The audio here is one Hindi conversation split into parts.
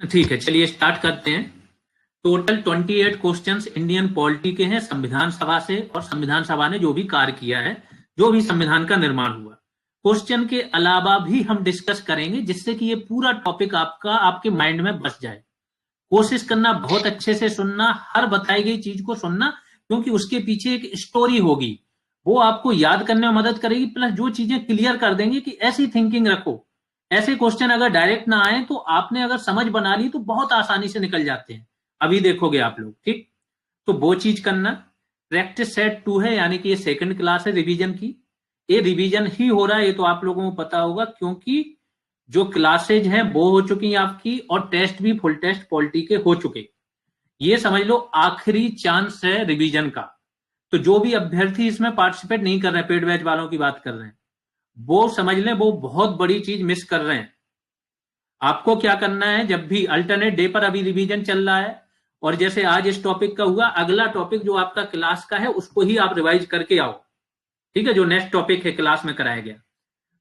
ठीक है, चलिए स्टार्ट करते हैं। टोटल 28 क्वेश्चंस इंडियन पॉलिटी के हैं, संविधान सभा से, और संविधान सभा ने जो भी कार्य किया है, जो भी संविधान का निर्माण हुआ, क्वेश्चन के अलावा भी हम डिस्कस करेंगे, जिससे कि ये पूरा टॉपिक आपका आपके माइंड में बस जाए। कोशिश करना बहुत अच्छे से सुनना, हर बताई गई चीज को सुनना, क्योंकि उसके पीछे एक स्टोरी होगी, वो आपको याद करने में मदद करेगी, प्लस जो चीजें क्लियर कर देंगे कि ऐसी थिंकिंग रखो। ऐसे क्वेश्चन अगर डायरेक्ट ना आए तो आपने अगर समझ बना ली तो बहुत आसानी से निकल जाते हैं, अभी देखोगे आप लोग। ठीक, तो वो चीज करना। प्रैक्टिस सेट 2 है, यानी कि ये सेकंड क्लास है रिवीजन की। ये रिवीजन ही हो रहा है, ये तो आप लोगों को पता होगा, क्योंकि जो क्लासेज हैं वो हो चुकी हैं आपकी, और टेस्ट भी फुल टेस्ट पॉलिटी के हो चुके। ये समझ लो आखिरी चांस है रिवीजन का। तो जो भी अभ्यर्थी इसमें पार्टिसिपेट नहीं कर रहे हैं, पेड बैच वालों की बात कर रहे हैं, वो समझ लें वो बहुत बड़ी चीज मिस कर रहे हैं। आपको क्या करना है, जब भी अल्टरनेट डे पर अभी रिवीजन चल रहा है, और जैसे आज इस टॉपिक का हुआ, अगला टॉपिक जो आपका क्लास का है उसको ही आप रिवाइज करके आओ। ठीक है, जो नेक्स्ट टॉपिक है क्लास में कराया गया,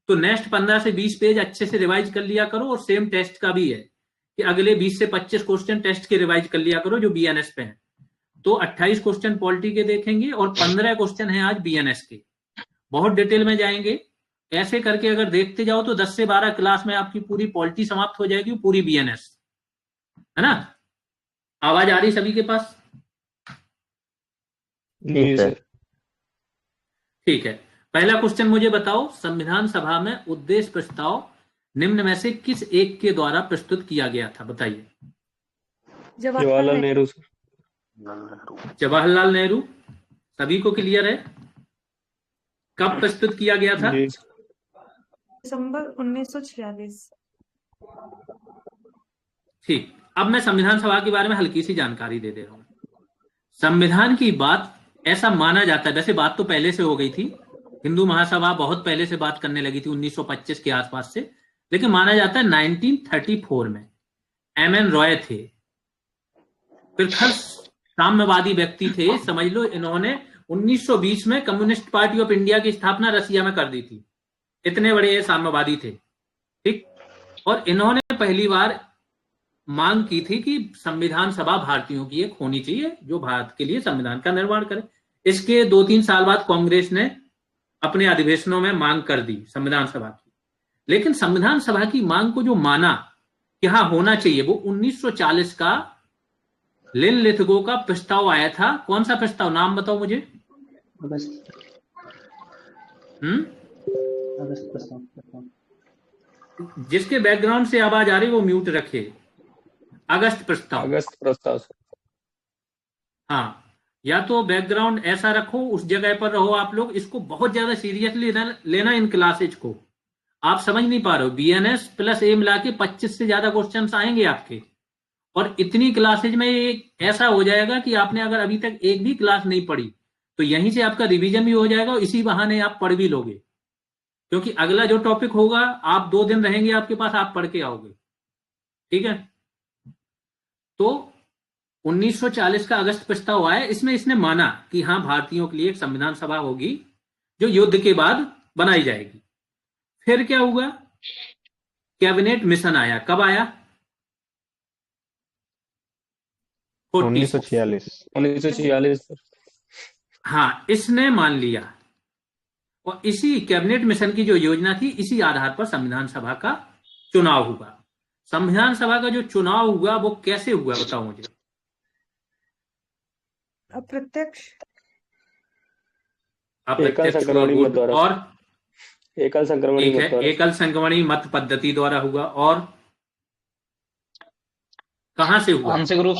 तो नेक्स्ट 15 से 20 पेज अच्छे से रिवाइज कर लिया करो। और सेम टेस्ट का भी है कि अगले 20 से 25 क्वेश्चन टेस्ट के रिवाइज कर लिया करो जो बीएनएस पे हैं। तो 28 क्वेश्चन पॉलिटी के देखेंगे और 15 क्वेश्चन है आज बीएनएस के। बहुत डिटेल में जाएंगे। ऐसे करके अगर देखते जाओ तो 10 से 12 क्लास में आपकी पूरी पॉलिटी समाप्त हो जाएगी, पूरी बीएनएस, है ना। आवाज आ रही सभी के पास? जी सर। ठीक है, पहला क्वेश्चन मुझे बताओ, संविधान सभा में उद्देश्य प्रस्ताव निम्न में से किस एक के द्वारा प्रस्तुत किया गया था, बताइए। जवाहरलाल नेहरू सर। जवाहरलाल नेहरू, सभी को क्लियर है? कब प्रस्तुत किया गया था? दिसंबर 1946। ठीक, अब मैं संविधान सभा के बारे में हल्की सी जानकारी दे रहा हूं। संविधान की बात ऐसा माना जाता है, वैसे बात तो पहले से हो गई थी, हिंदू महासभा बहुत पहले से बात करने लगी थी 1925 के आसपास से, लेकिन माना जाता है 1934 में एमएन रॉय थे, फिर साम्यवादी व्यक्ति थे, समझ लो। इन्होंने 1920 में कम्युनिस्ट पार्टी ऑफ इंडिया की स्थापना रसिया में कर दी थी, इतने बड़े साम्यवादी थे। ठीक, और इन्होंने पहली बार मांग की थी कि संविधान सभा भारतीयों की एक होनी चाहिए जो भारत के लिए संविधान का निर्माण करे। इसके 2-3 साल बाद कांग्रेस ने अपने अधिवेशनों में मांग कर दी संविधान सभा की, लेकिन संविधान सभा की मांग को जो माना कि हाँ होना चाहिए, वो 1940 का लिन लिथगो का प्रस्ताव आया था। कौन सा प्रस्ताव, नाम बताओ मुझे। जिसके बैकग्राउंड से आवाज आ रही वो म्यूट रखे। अगस्त प्रस्ताव। हाँ, या तो बैकग्राउंड ऐसा रखो, उस जगह पर रहो आप लोग। इसको बहुत ज्यादा सीरियसली लेना इन क्लासेज को। आप समझ नहीं पा रहे हो, बीएनएस प्लस ए मिला के 25 से ज्यादा क्वेश्चंस आएंगे आपके, और इतनी क्लासेज में ऐसा हो जाएगा कि आपने अगर अभी तक एक भी क्लास नहीं पढ़ी तो यहीं से आपका रिवीजन भी हो जाएगा, और इसी बहाने आप पढ़ भी लोगे, क्योंकि अगला जो टॉपिक होगा आप 2 दिन रहेंगे आपके पास, आप पढ़ के आओगे। ठीक है, तो 1940 का अगस्त प्रस्ताव आया, इसमें इसने माना कि हाँ भारतीयों के लिए एक संविधान सभा होगी जो युद्ध के बाद बनाई जाएगी। फिर क्या हुआ, कैबिनेट मिशन आया। कब आया? 1946। हाँ, इसने मान लिया, और इसी कैबिनेट मिशन की जो योजना थी, इसी आधार पर संविधान सभा का चुनाव हुआ। संविधान सभा का जो चुनाव हुआ वो कैसे हुआ, बताओ मुझे। अप्रत्यक्ष और एकल संक्रमणी मत पद्धति द्वारा हुआ। और कहां से हुआ? आंशिक रूप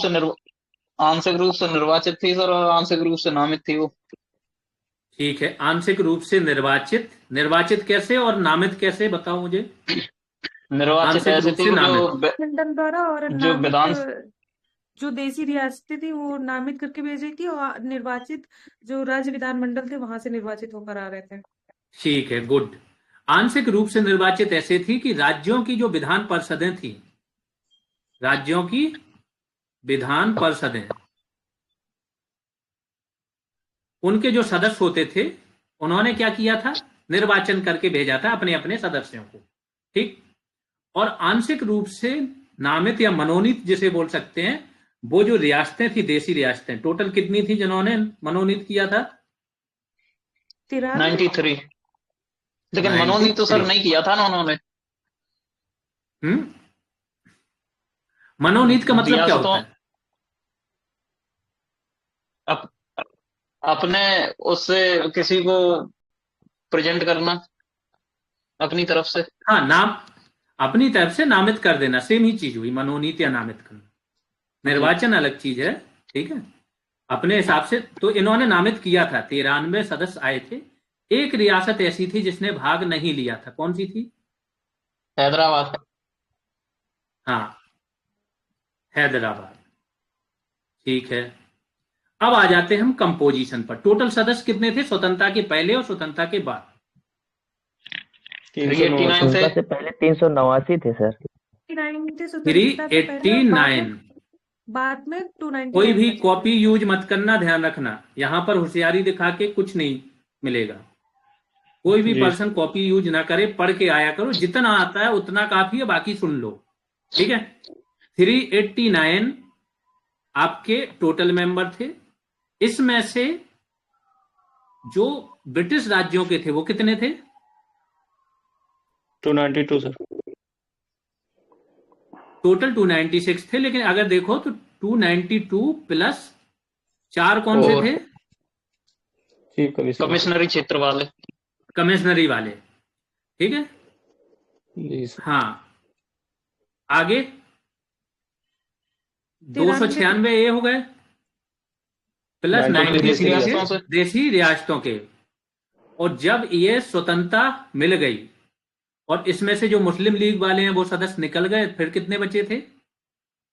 से निर्वाचित थी सर, और आंशिक रूप से नामित थी वो। ठीक है, आंशिक रूप से निर्वाचित कैसे और नामित कैसे, बताओ मुझे। निर्वाचित ऐसे थी मंडल द्वारा, और जो विधान जो देशी रियासतें थी वो नामित करके भेज रही थी, और निर्वाचित जो राज्य विधानमंडल थे वहां से निर्वाचित होकर आ रहे थे। ठीक है, गुड। आंशिक रूप से निर्वाचित ऐसे थी कि राज्यों की जो विधान परिषदें थी, राज्यों की विधान परिषदें, उनके जो सदस्य होते थे उन्होंने क्या किया था, निर्वाचन करके भेजा था अपने अपने सदस्यों को। ठीक, और आंशिक रूप से नामित या मनोनीत जिसे बोल सकते हैं, वो जो रियासतें थी, देसी रियासतें, टोटल कितनी थी जिन्होंने मनोनीत किया था? 93। लेकिन मनोनीत तो सर 93। नहीं किया था ना उन्होंने। मनोनीत का मतलब क्या रियासतों होता है? अप, अपने उससे किसी को प्रेजेंट करना अपनी तरफ से। हाँ, नाम अपनी तरफ से नामित कर देना, सेम ही चीज हुई, मनोनीत या नामित करना। निर्वाचन अलग चीज है, ठीक है। अपने हिसाब से तो इन्होंने नामित किया था, 93 सदस्य आए थे। एक रियासत ऐसी थी जिसने भाग नहीं लिया था, कौन सी थी? हैदराबाद। हाँ, हैदराबाद। ठीक है, अब आ जाते हैं हम कंपोजिशन पर। टोटल सदस्य कितने थे स्वतंत्रता के पहले और स्वतंत्रता के बाद? 389 से से पहले 389 थे सर। 389 थे स्वतंत्रता से पहले, और 389। बाद में 299 कोई भी बचे। कॉपी यूज मत करना, ध्यान रखना, यहां पर होशियारी दिखा के कुछ नहीं मिलेगा। कोई भी जी पर्सन कॉपी यूज ना करे, पढ़ के आया करो, जितना आता है उतना काफी है, बाकी सुन लो, ठीक है। 389 आपके टोटल मेंबर थे। इसमें से जो ब्रिटिश राज्यों के थे वो कितने थे? 292 सर। टोटल 296 थे, लेकिन अगर देखो तो 292 प्लस 4 कौन से और थे? Chief commissioner. कमिश्नरी क्षेत्र वाले। कमिश्नरी वाले, ठीक है। जी सर। हाँ, आगे 296 ये हो गए, प्लस 93 93 देसी रियासतों से। देसी रियासतों के। और जब ये स्वतंत्रता मिल गई और इसमें से जो मुस्लिम लीग वाले हैं वो सदस्य निकल गए, फिर कितने बचे थे?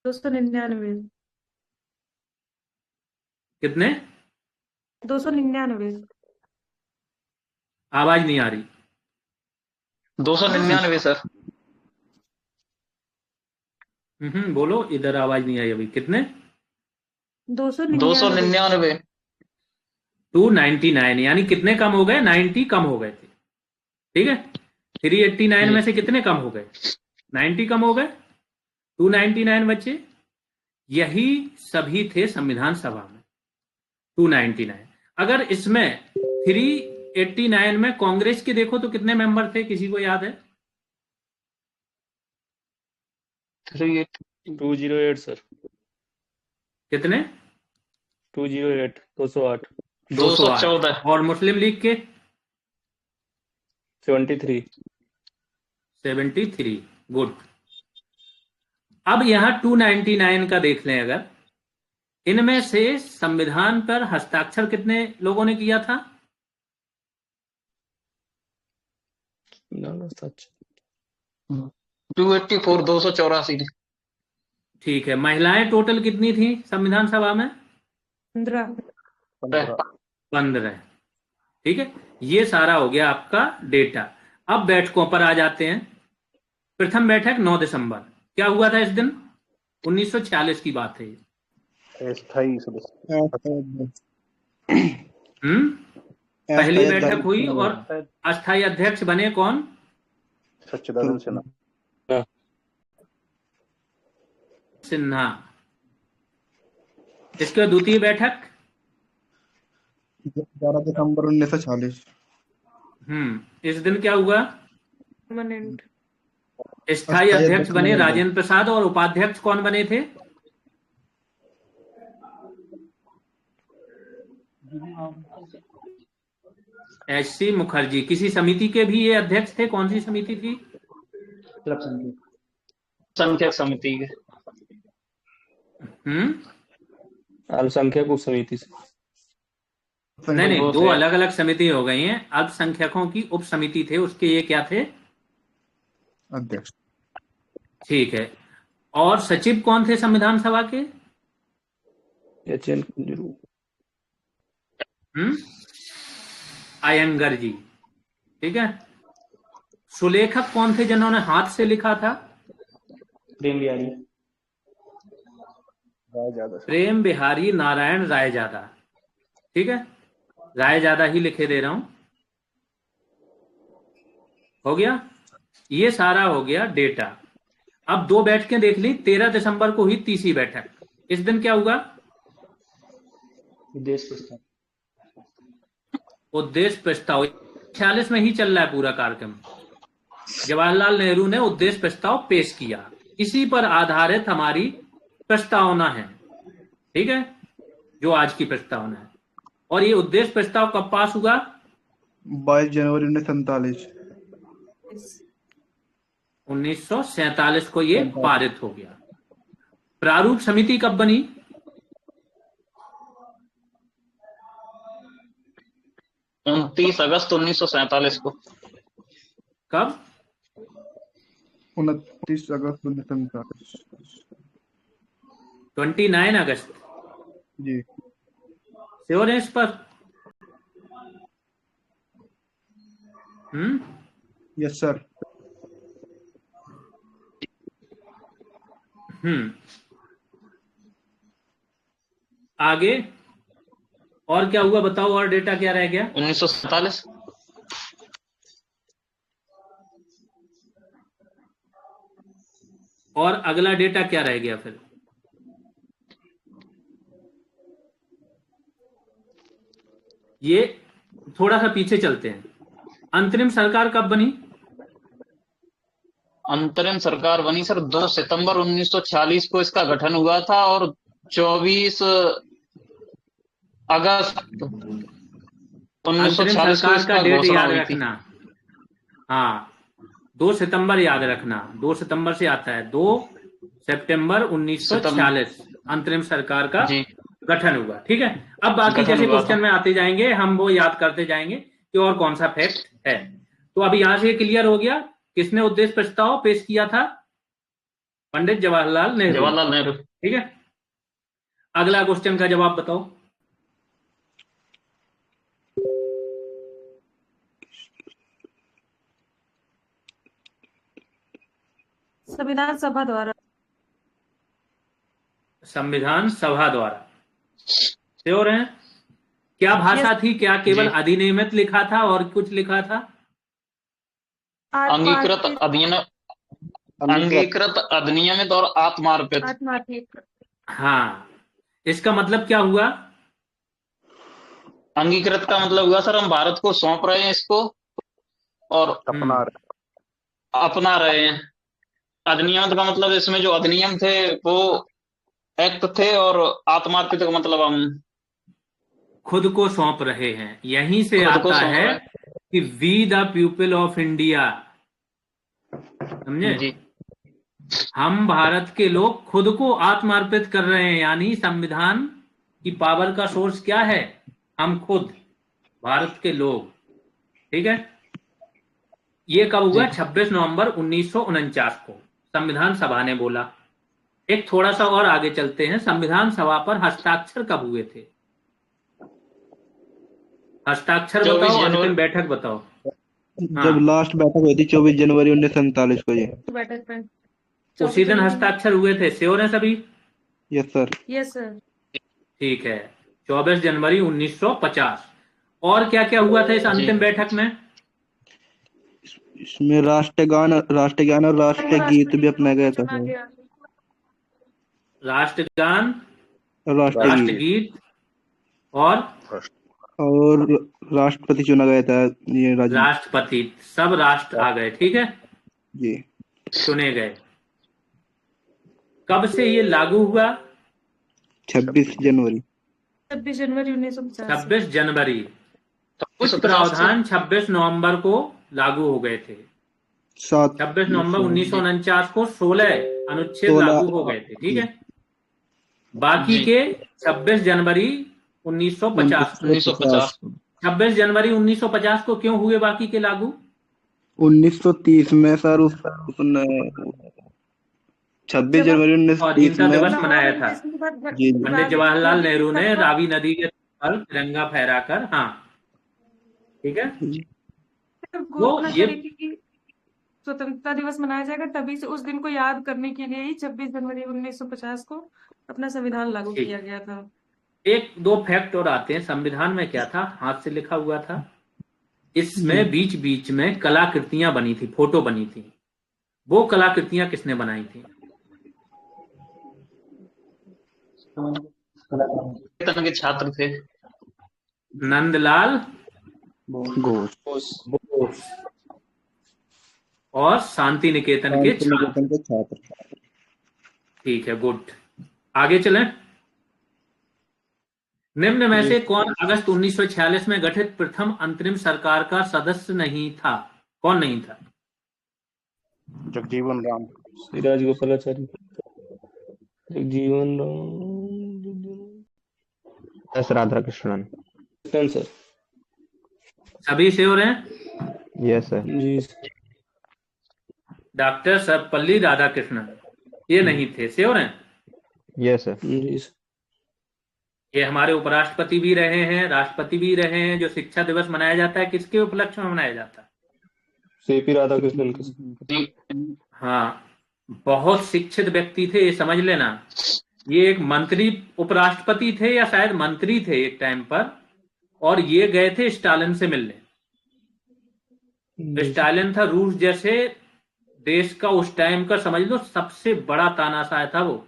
299। कितने? 299। आवाज नहीं आ रही। 299 सर। बोलो, इधर आवाज नहीं आई अभी। कितने? 299। 299, यानी कितने कम हो गए? 90 कम हो गए थे, ठीक है। 389 में से कितने कम हो गए? 90 कम हो गए, 299 बचे। यही सभी थे संविधान सभा में, 299। अगर इसमें 389 में कांग्रेस के देखो तो कितने मेंबर थे, किसी को याद है? 208 सर। कितने? 208 208। 214। और मुस्लिम लीग के? 73। 73। गुड। अब यहां 299 का देख लें, अगर इनमें से संविधान पर हस्ताक्षर कितने लोगों ने किया था? ना सच। 284 284 थी। ठीक है, महिलाएं टोटल कितनी थी संविधान सभा में? 15। 15। ठीक है, ये सारा हो गया आपका डेटा। अब बैठकों पर आ जाते हैं। प्रथम बैठक 9 दिसंबर, क्या हुआ था इस दिन? 1946 की बात है। अस्थायी सदस्य। पहली बैठक हुई और अस्थायी अध्यक्ष बने कौन? सच्चिदानंद सिन्हा। सिन्हा। इसके बाद द्वितीय बैठक 11 दिसंबर 1940। इस दिन क्या हुआ? परमानेंट। स्थायी अध्यक्ष बने राजेंद्र प्रसाद, और उपाध्यक्ष कौन बने थे? एच.सी. मुखर्जी। किसी समिति के भी ये अध्यक्ष थे, कौन सी समिति थी? संख्यक समिति के। अल्पसंख्यक उप समिति से। नहीं, दो अलग अलग समिति हो गई हैं। अल्पसंख्यकों की उप समिति थे, उसके ये क्या थे? अध्यक्ष। ठीक है। और सचिव कौन थे संविधान सभा के? एच.एन. कुंजरू। अयंगर जी। ठीक है। सुलेखक कौन थे जिन्होंने हाथ से लिखा था? प्रेम बिहारी नारायण रायजादा। ठीक है, रायजादा ही लिखे दे रहा हूं। हो गया, ये सारा हो गया डेटा। अब 2 बैठकें देख ली, 13 दिसंबर को हुई तीसरी बैठक। इस दिन क्या हुआ? उद्देश्य प्रस्ताव। उद्देश्य प्रस्ताव 46 में ही चल रहा है पूरा कार्यक्रम। जवाहरलाल नेहरू ने उद्देश्य प्रस्ताव पेश किया, इसी पर आधारित हमारी प्रस्तावना है, ठीक है, जो आज की प्रस्तावना है। और ये उद्देश्य प्रस्ताव कब पास हुआ? 22 जनवरी 1947। 1947 को ये पारित हो गया। प्रारूप समिति कब बनी? 29 अगस्त 1947 को। कब? 29 अगस्त 1947। 29 अगस्त। जी श्योर है इस पर? Yes sir. आगे और क्या हुआ बताओ, और डेटा क्या रह गया? 1947। और अगला डेटा क्या रह गया फिर? ये थोड़ा सा पीछे चलते हैं। अंतरिम सरकार कब बनी? अंतरिम सरकार बनी सर 2 सितंबर 1946 को इसका गठन हुआ था और 24 अगस्त अंतरिम 1946 को सरकार इसका का डेट घोषणा याद हुई थी। रखना। हाँ, 2 सितंबर याद रखना, 2 सितंबर से आता है। 2 सितंबर 1946 अंतरिम सरकार का जी गठन हुआ, ठीक है। अब बाकी गठन जैसे हुआ क्वेश्चन में आते जाएंगे हम वो याद करते जाएंगे कि और कौन सा फैक्ट है। तो अब यहां से क्लियर हो गया किसने उद्देश्य प्रस्ताव पेश किया था? पंडित जवाहरलाल नेहरू। जवाहरलाल नेहरू। ठीक है, अगला क्वेश्चन का जवाब बताओ। संविधान सभा द्वारा। संविधान सभा द्वारा। श्योर हैं? क्या भाषा थी? क्या केवल जी। अधिनियमित लिखा था और कुछ लिखा था? अंगीकृत अधिनियमित और आत्मार्पित। हाँ, इसका मतलब क्या हुआ? अंगीकृत का मतलब हुआ सर हम भारत को सौंप रहे हैं इसको और अपना रहे हैं। अधिनियमित का मतलब इसमें जो अधिनियम थे वो एक्ट थे और आत्मार्पित का मतलब हम खुद को सौंप रहे हैं। यहीं से खुद को आता सौंप है रहे कि we the people of India, समझे? जी हम भारत के लोग खुद को आत्मार्पित कर रहे हैं, यानी संविधान की पावर का सोर्स क्या है? हम खुद, भारत के लोग, ठीक है। ये कब हुआ? 26 नवंबर 1949 को संविधान सभा ने बोला। एक थोड़ा सा और आगे चलते हैं, संविधान सभा पर हस्ताक्षर कब हुए थे? हस्ताक्षर बताओ, अंतिम बैठक बताओ। जब लास्ट बैठक हुई थी 24 जनवरी 1947 को। ये बैठक में उसी दिन हस्ताक्षर हुए थे। श्योर है सभी? Yes sir. Yes sir. ठीक है, 24 जनवरी 1950। और क्या क्या हुआ था इस अंतिम बैठक में? इसमें राष्ट्रगान और राष्ट्रीय गीत भी अपनाया गया था सर। राष्ट्रगान, राष्ट्रगीत राष्ट्रगीत और राष्ट्रपति चुना गया था। ये राष्ट्रपति, सब राष्ट्र आ गए, ठीक है, जी चुने गए। कब से ये लागू हुआ? 26 जनवरी 1950। 26 जनवरी। कुछ प्रावधान 26 नवंबर को लागू हो गए थे। 26 नवंबर 1949 को 16 अनुच्छेद लागू हो गए थे, ठीक है। बाकी के 26 जनवरी 1950। 26 जनवरी 1950 को क्यों हुए बाकी के लागू? 1930 में सर उसने 26 जनवरी 1930 में दिवस मनाया था। जी पंडित जवाहरलाल नेहरू ने रावी नदी के पर तिरंगा फहराकर, हाँ ठीक है। घोषणा करी थी कि स्वतंत्रता दिवस मनाया जाएगा, तभी से उस दिन को याद करने के लिए ही 26 जनवरी 1950 को अपना संविधान लागू किया गया था। एक दो फैक्ट और आते हैं। संविधान में क्या था? हाथ से लिखा हुआ था। इसमें बीच बीच में कलाकृतियां बनी थी, फोटो बनी थी। वो कलाकृतियां किसने बनाई थी? निकेतन के छात्र थे। नंदलाल घोष। बोस और शांति निकेतन के शांति छात्र। निकेतन के छात्र। ठीक है, गुड। आगे चलें। निम्न में से कौन अगस्त 1946 में गठित प्रथम अंतरिम सरकार का सदस्य नहीं था? कौन नहीं था? जगजीवन राम। श्री राजगोपालाचारी। जगजीवन राम। एस राधाकृष्णन। सर। सभी श्योर हैं? Yes sir. जी डॉक्टर सर्वपल्ली राधाकृष्णन ये नहीं थे। श्योर हैं? Yes sir. जी सर। ये हमारे उपराष्ट्रपति भी रहे हैं, राष्ट्रपति भी रहे हैं। जो शिक्षा दिवस मनाया जाता है किसके उपलक्ष्य में मनाया जाता है? सीपी राधाकृष्णन के। हाँ, बहुत शिक्षित व्यक्ति थे, ये समझ लेना। ये एक मंत्री उपराष्ट्रपति थे या शायद मंत्री थे एक टाइम पर, और ये गए थे स्टालिन से मिलने। स्टालिन था रूस जैसे देश का उस टाइम का समझ लो सबसे बड़ा तानाशाह था वो,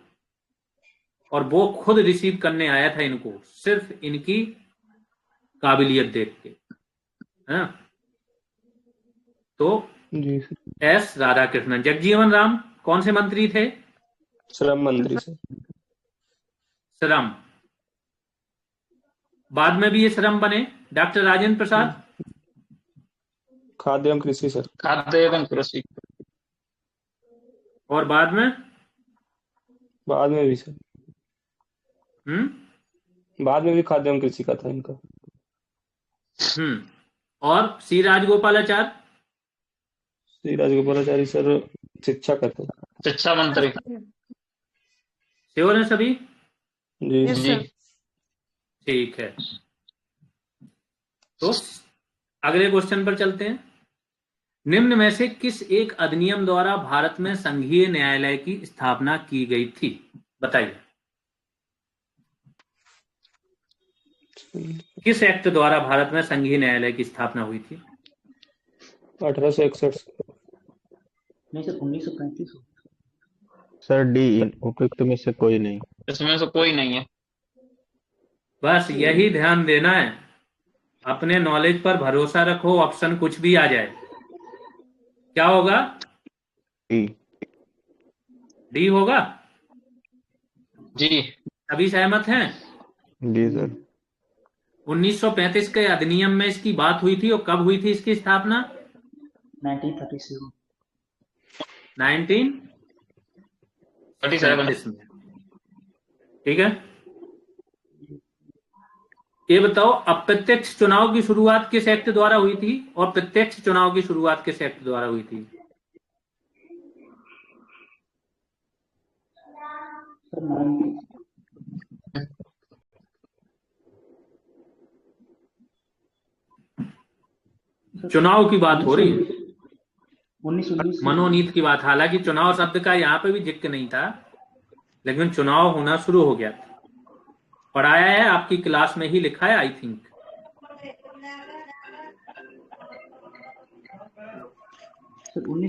और वो खुद रिसीव करने आया था इनको, सिर्फ इनकी काबिलियत देख के। हाँ? तो जी एस राधाकृष्णन। जगजीवन राम कौन से मंत्री थे? श्रम मंत्री से। श्रम, बाद में भी ये श्रम बने। डॉक्टर राजेंद्र प्रसाद खाद्य एवं कृषि सर। खाद्य एवं कृषि। और बाद में भी सर। बाद में भी खाद्य एवं कृषि का था इनका। और सी राजगोपालाचारी? श्री राजगोपालाचारी सर शिक्षा का थे। शिक्षा मंत्री। श्योर है सभी? जी यस जी। सर। ठीक है, तो अगले क्वेश्चन पर चलते हैं। निम्न में से किस एक अधिनियम द्वारा भारत में संघीय न्यायालय की स्थापना की गई थी? बताइए। किस एक्ट द्वारा भारत में संघीय न्यायालय की स्थापना हुई थी? 1861। नहीं सर 1935। सर डी, उपयुक्त में से कोई नहीं। इसमें से कोई नहीं है। बस यही ध्यान देना है, अपने नॉलेज पर भरोसा रखो, ऑप्शन कुछ भी आ जाए। क्या होगा? डी। डी होगा? जी। सभी सहमत हैं? जी सर। 1935 के अधिनियम में इसकी बात हुई थी, और कब हुई थी इसकी स्थापना? 1937 1937 में। ठीक है, ये बताओ अप्रत्यक्ष चुनाव की शुरुआत किस एक्ट द्वारा हुई थी, और प्रत्यक्ष चुनाव की शुरुआत किस एक्ट द्वारा हुई थी? चुनाव की बात हो रही है, 1919 मनोनीत की बात। हालांकि चुनाव शब्द का यहाँ पे भी जिक्र नहीं था, लेकिन चुनाव होना शुरू हो गया था। पढ़ाया है आपकी क्लास में ही, लिखा है आई थिंक।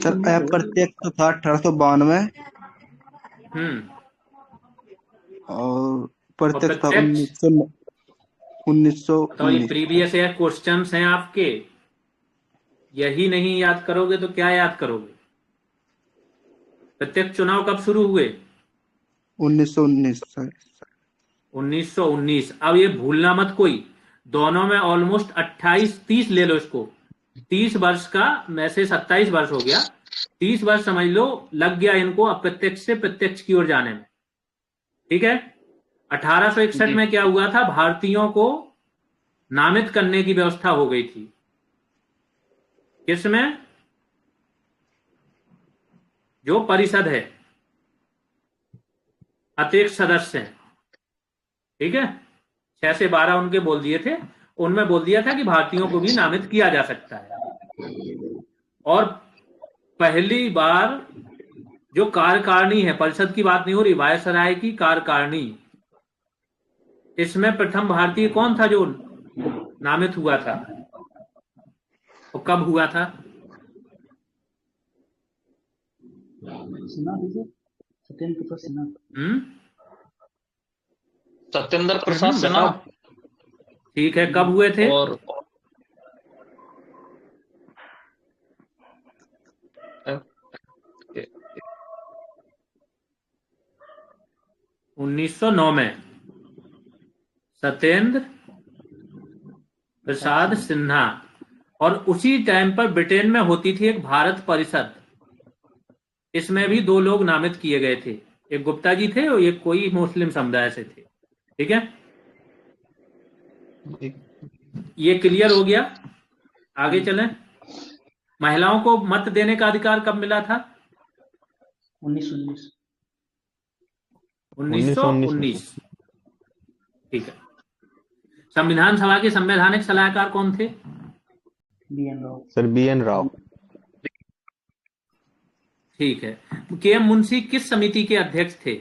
सर अप्रत्यक्ष था 1892 और प्रत्यक्ष था 1919। प्रीवियस ईयर क्वेश्चंस हैं आपके, यही नहीं याद करोगे तो क्या याद करोगे? प्रत्यक्ष चुनाव कब शुरू हुए? 1919 सर। 1919। अब ये भूलना मत कोई, दोनों में ऑलमोस्ट 28-30 ले लो इसको। 30 वर्ष का, में से 27 वर्ष हो गया, 30 वर्ष समझ लो लग गया इनको अप्रत्यक्ष से प्रत्यक्ष की ओर जाने में। ठीक है, 1861 में क्या हुआ था? भारतीयों को नामित करने की व्यवस्था हो गई थी। किसमें? जो परिषद है, अतिरिक्त सदस्य हैं। ठीक है, 6 से 12 उनके बोल दिए थे, उनमें बोल दिया था कि भारतीयों को भी नामित किया जा सकता है। और पहली बार जो कार्यकारिणी है, परिषद की बात नहीं हो रही, वायसराय की कार्यकारिणी, इसमें प्रथम भारतीय कौन था जो नामित हुआ था, और कब हुआ था? सिन्हा दीजिए, सत्येंद्र प्रसाद सिन्हा। सत्येंद्र प्रसाद सिन्हा। बताओ। ठीक है, कब हुए थे? और 1909 में सत्येंद्र प्रसाद सिन्हा। और उसी टाइम पर ब्रिटेन में होती थी एक भारत परिषद, इसमें भी 2 लोग नामित किए गए थे, एक गुप्ता जी थे और एक कोई मुस्लिम समुदाय से थे। ठीक है, ये क्लियर हो गया। आगे चलें। महिलाओं को मत देने का अधिकार कब मिला था? 1919। 1919। ठीक है। संविधान सभा के संवैधानिक सलाहकार कौन थे? BN. Rao. Sir BN. Rao. ठीक है। के.एम. मुंशी किस समिति के अध्यक्ष थे?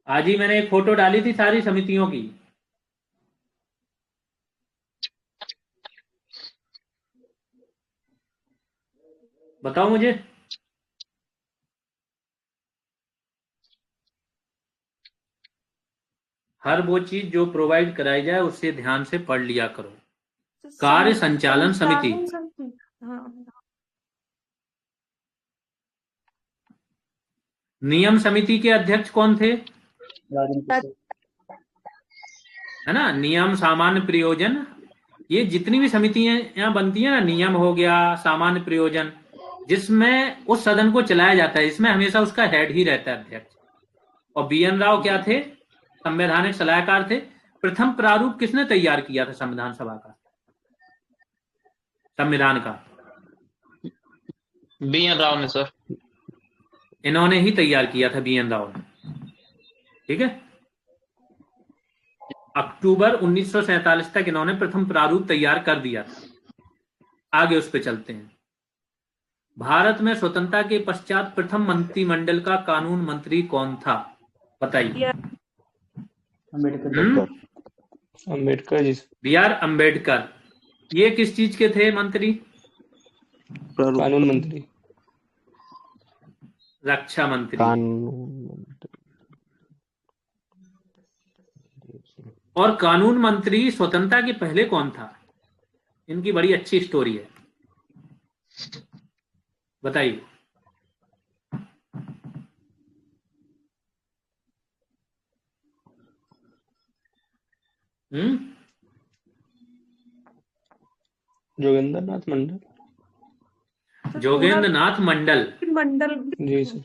आज ही मैंने एक फोटो डाली थी सारी समितियों की। बताओ मुझे। हर वो चीज जो प्रोवाइड कराई जाए उससे ध्यान से पढ़ लिया करो। कार्य संचालन समिति। हाँ। नियम समिति के अध्यक्ष कौन थे? राजेंद्र प्रसाद। है ना, नियम सामान्य प्रयोजन, ये जितनी भी समितियां यहाँ बनती है ना, नियम हो गया, सामान्य प्रयोजन, जिसमें उस सदन को चलाया जाता है, इसमें हमेशा उसका हेड ही रहता है, अध्यक्ष। और बी.एन. राव क्या थे? संवैधानिक सलाहकार थे। प्रथम प्रारूप किसने तैयार किया था संविधान सभा का, संविधान का? बी.एन. राव ने सर। इन्होंने ही तैयार किया था, बी.एन. राव ने। ठीक है, अक्टूबर 1947 तक इन्होंने प्रथम प्रारूप तैयार कर दिया था। आगे उस पर चलते हैं। भारत में स्वतंत्रता के पश्चात प्रथम मंत्रिमंडल का कानून मंत्री कौन था? बताइए। अम्बेडकर। अम्बेडकर जी। बी.आर. अम्बेडकर। ये किस चीज के थे मंत्री? कानून मंत्री। रक्षा मंत्री। कानून। और कानून मंत्री स्वतंत्रता के पहले कौन था? इनकी बड़ी अच्छी स्टोरी है, बताइए। जोगेंद्र नाथ मंडल। जोगेंद्र नाथ मंडल जी सर।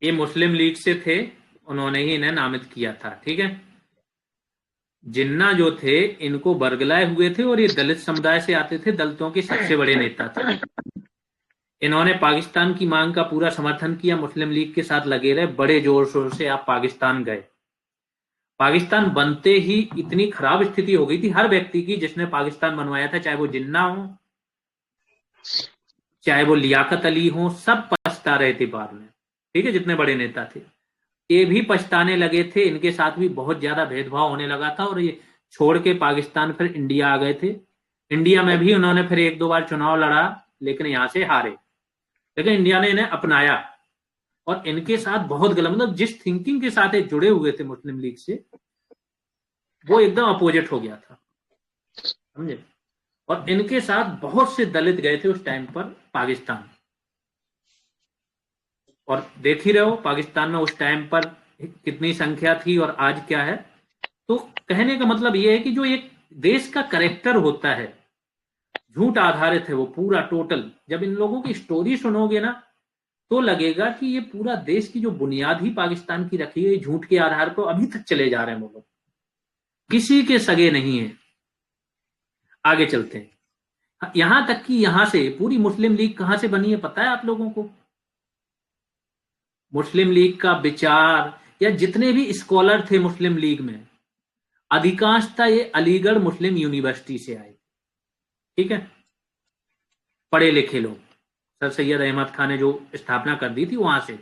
ये मुस्लिम लीग से थे, उन्होंने ही इन्हें नामित किया था। ठीक है, जिन्ना जो थे इनको बरगलाए हुए थे और ये दलित समुदाय से आते थे, दलितों के सबसे बड़े नेता थे। इन्होंने पाकिस्तान की मांग का पूरा समर्थन किया, मुस्लिम लीग के साथ लगे रहे, बड़े जोर शोर से आप पाकिस्तान गए। पाकिस्तान बनते ही इतनी खराब स्थिति हो गई थी हर व्यक्ति की जिसने पाकिस्तान बनवाया था, चाहे वो जिन्ना हो, चाहे वो लियाकत अली हो, सब पछता रहे थे बाद में। ठीक है, जितने बड़े नेता थे ये भी पछताने लगे थे, इनके साथ भी बहुत ज्यादा भेदभाव होने लगा था और ये छोड़ के पाकिस्तान फिर इंडिया आ गए थे। इंडिया में भी उन्होंने फिर 1-2 बार चुनाव लड़ा, लेकिन यहां से हारे। लेकिन इंडिया ने इन्हें अपनाया और इनके साथ बहुत गलत, मतलब जिस थिंकिंग के साथ ये जुड़े हुए थे मुस्लिम लीग से, वो एकदम अपोजिट हो गया था, समझे। और इनके साथ बहुत से दलित गए थे उस टाइम पर पाकिस्तान। और देख ही रहे हो पाकिस्तान में उस टाइम पर कितनी संख्या थी और आज क्या है। तो कहने का मतलब यह है कि जो एक देश का करेक्टर होता है, झूठ आधारित है वो पूरा टोटल। जब इन लोगों की स्टोरी सुनोगे ना तो लगेगा कि ये पूरा देश की जो बुनियाद ही पाकिस्तान की रखी है झूठ के आधार पर अभी तक चले जा रहे हैं वो लोग, किसी के सगे नहीं है। आगे चलते हैं, यहां तक कि यहां से पूरी मुस्लिम लीग कहां से बनी है पता है आप लोगों को? मुस्लिम लीग का विचार या जितने भी स्कॉलर थे मुस्लिम लीग में, अधिकांशतः ये अलीगढ़ मुस्लिम यूनिवर्सिटी से आए। ठीक है, पढ़े लिखे लोग, सर सैयद अहमद खान ने जो स्थापना कर दी थी वहां से।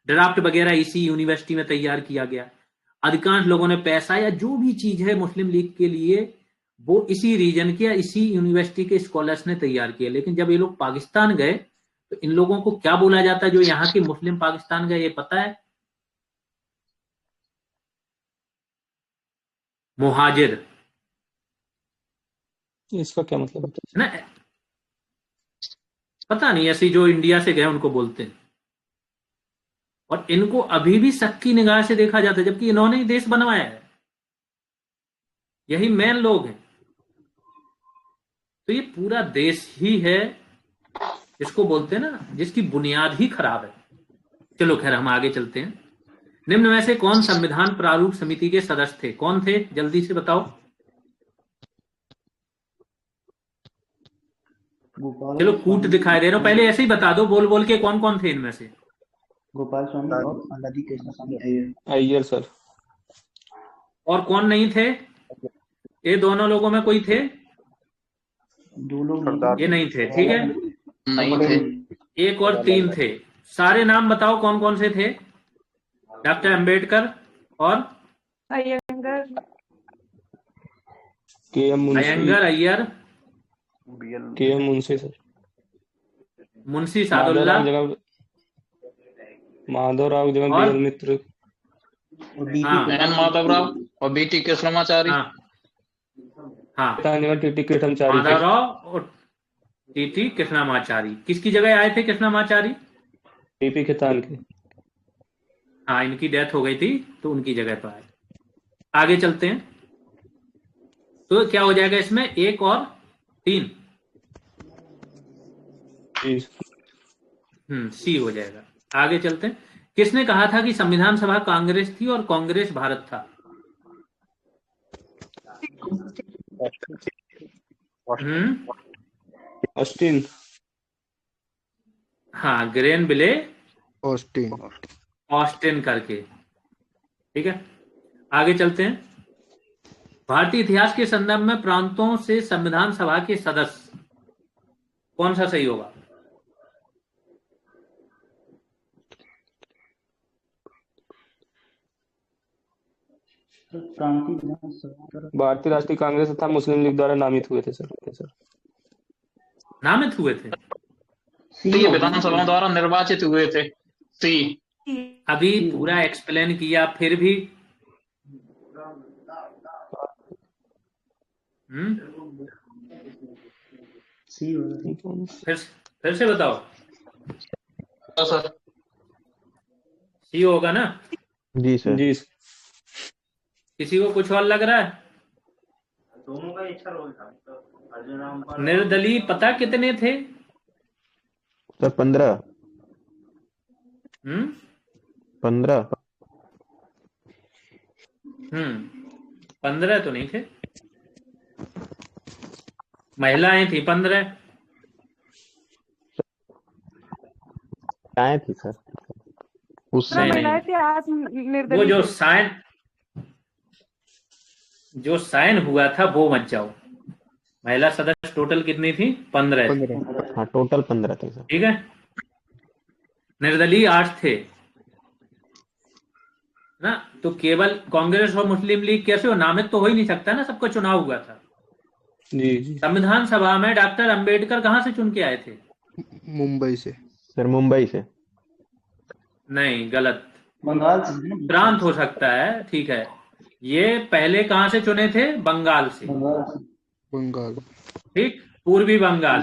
ड्राफ्ट वगैरह इसी यूनिवर्सिटी में तैयार किया गया। अधिकांश लोगों ने पैसा या जो भी चीज है मुस्लिम लीग के लिए वो इसी रीजन के या इसी यूनिवर्सिटी के स्कॉलर्स ने तैयार किया। लेकिन जब ये लोग पाकिस्तान गए तो इन लोगों को क्या बोला जाता है जो यहाँ के मुस्लिम पाकिस्तान गए, ये पता है? मुहाजिर। इसका क्या मतलब है? ना, पता नहीं, ऐसी जो इंडिया से गए उनको बोलते हैं। और इनको अभी भी शक की निगाह से देखा जाता है, जबकि इन्होंने ही देश बनवाया है, यही मेन लोग हैं। तो ये पूरा देश ही है, इसको बोलते हैं ना, जिसकी बुनियाद ही खराब है। चलो खैर, हम आगे चलते हैं। निम्न में से कौन संविधान प्रारूप समिति के सदस्य थे? कौन थे, जल्दी से बताओ। चलो कूट दिखाई दे रहा हूं, पहले ऐसे ही बता दो बोल बोल के कौन कौन थे इनमें से। गोपाल स्वामी और अल्लादी कृष्णस्वामी अय्यर। अय्यर सर। और कौन नहीं थे? ये दोनों लोगों में कोई थे? दो लोग ये नहीं थे, ठीक है। नहीं थे। एक और तीन थे। सारे नाम बताओ कौन कौन से थे। डॉक्टर अंबेडकर और अयंगर, के.एम. मुंशी। अयंगर, अय्यर, के.एम. मुंशी सर। मुंशी सादुल्ला माधवराव जगह और? बी.एल. मित्र। हाँ, एन माधवराव और बी.टी. कृष्णमाचारी। हाँ, हाँ, जगह टी.टी. कृष्णमाचारी थे। माधवराव और टी.टी. कृष्णमाचारी। किसकी जगह आए थे कृष्णमाचारी? टी.पी. खेतान के। हाँ, इनकी डेथ हो गई थी तो उनकी जगह पर आए। आगे चलते हैं। तो क्या हो जाएगा इसमें, एक और तीन? सी हो जाएगा। आगे चलते हैं। किसने कहा था कि संविधान सभा कांग्रेस थी और कांग्रेस भारत था? ऑस्टिन। हाँ, ग्रेन बिले ऑस्टिन। ऑस्टिन करके, ठीक है। आगे चलते हैं। भारतीय इतिहास के संदर्भ में प्रांतों से संविधान सभा के सदस्य, कौन सा सही होगा? प्रांतीय विधानसभा भारतीय राष्ट्रीय कांग्रेस तथा मुस्लिम लीग द्वारा नामित हुए थे सर। नामित हुए थे? ये विधानसभा द्वारा निर्वाचित हुए थे। सी। अभी पूरा एक्सप्लेन किया फिर भी सी फिर से बताओ। सर सी होगा ना? जी सर। जी। किसी को कुछ और लग रहा है? दोनों का अच्छा रोल था। निर्दलीय पता कितने थे? सर 15। 15। 15 तो नहीं थे। महिलाएं थी 15। आए थे सर उस नहीं, महिलाएं थी, आज वो निर्दलीय जो साइन हुआ था वो मत जाओ। महिला सदस्य टोटल कितनी थी? 15। 15। हाँ, टोटल 15 थे सर। ठीक है। निर्दलीय 8 थे ना। तो केवल कांग्रेस और मुस्लिम लीग कैसे हो? नामित तो हो ही नहीं सकता ना, सबका चुनाव हुआ था। जी। संविधान सभा में डॉक्टर अंबेडकर कहां से चुन के आए थे? मुंबई से सर। मुंबई से नहीं, गलत। बंगाल से। प्रांत हो सकता है, ठीक है। ये पहले कहां से चुने थे? बंगाल से। बंगाल। ठीक, पूर्वी बंगाल,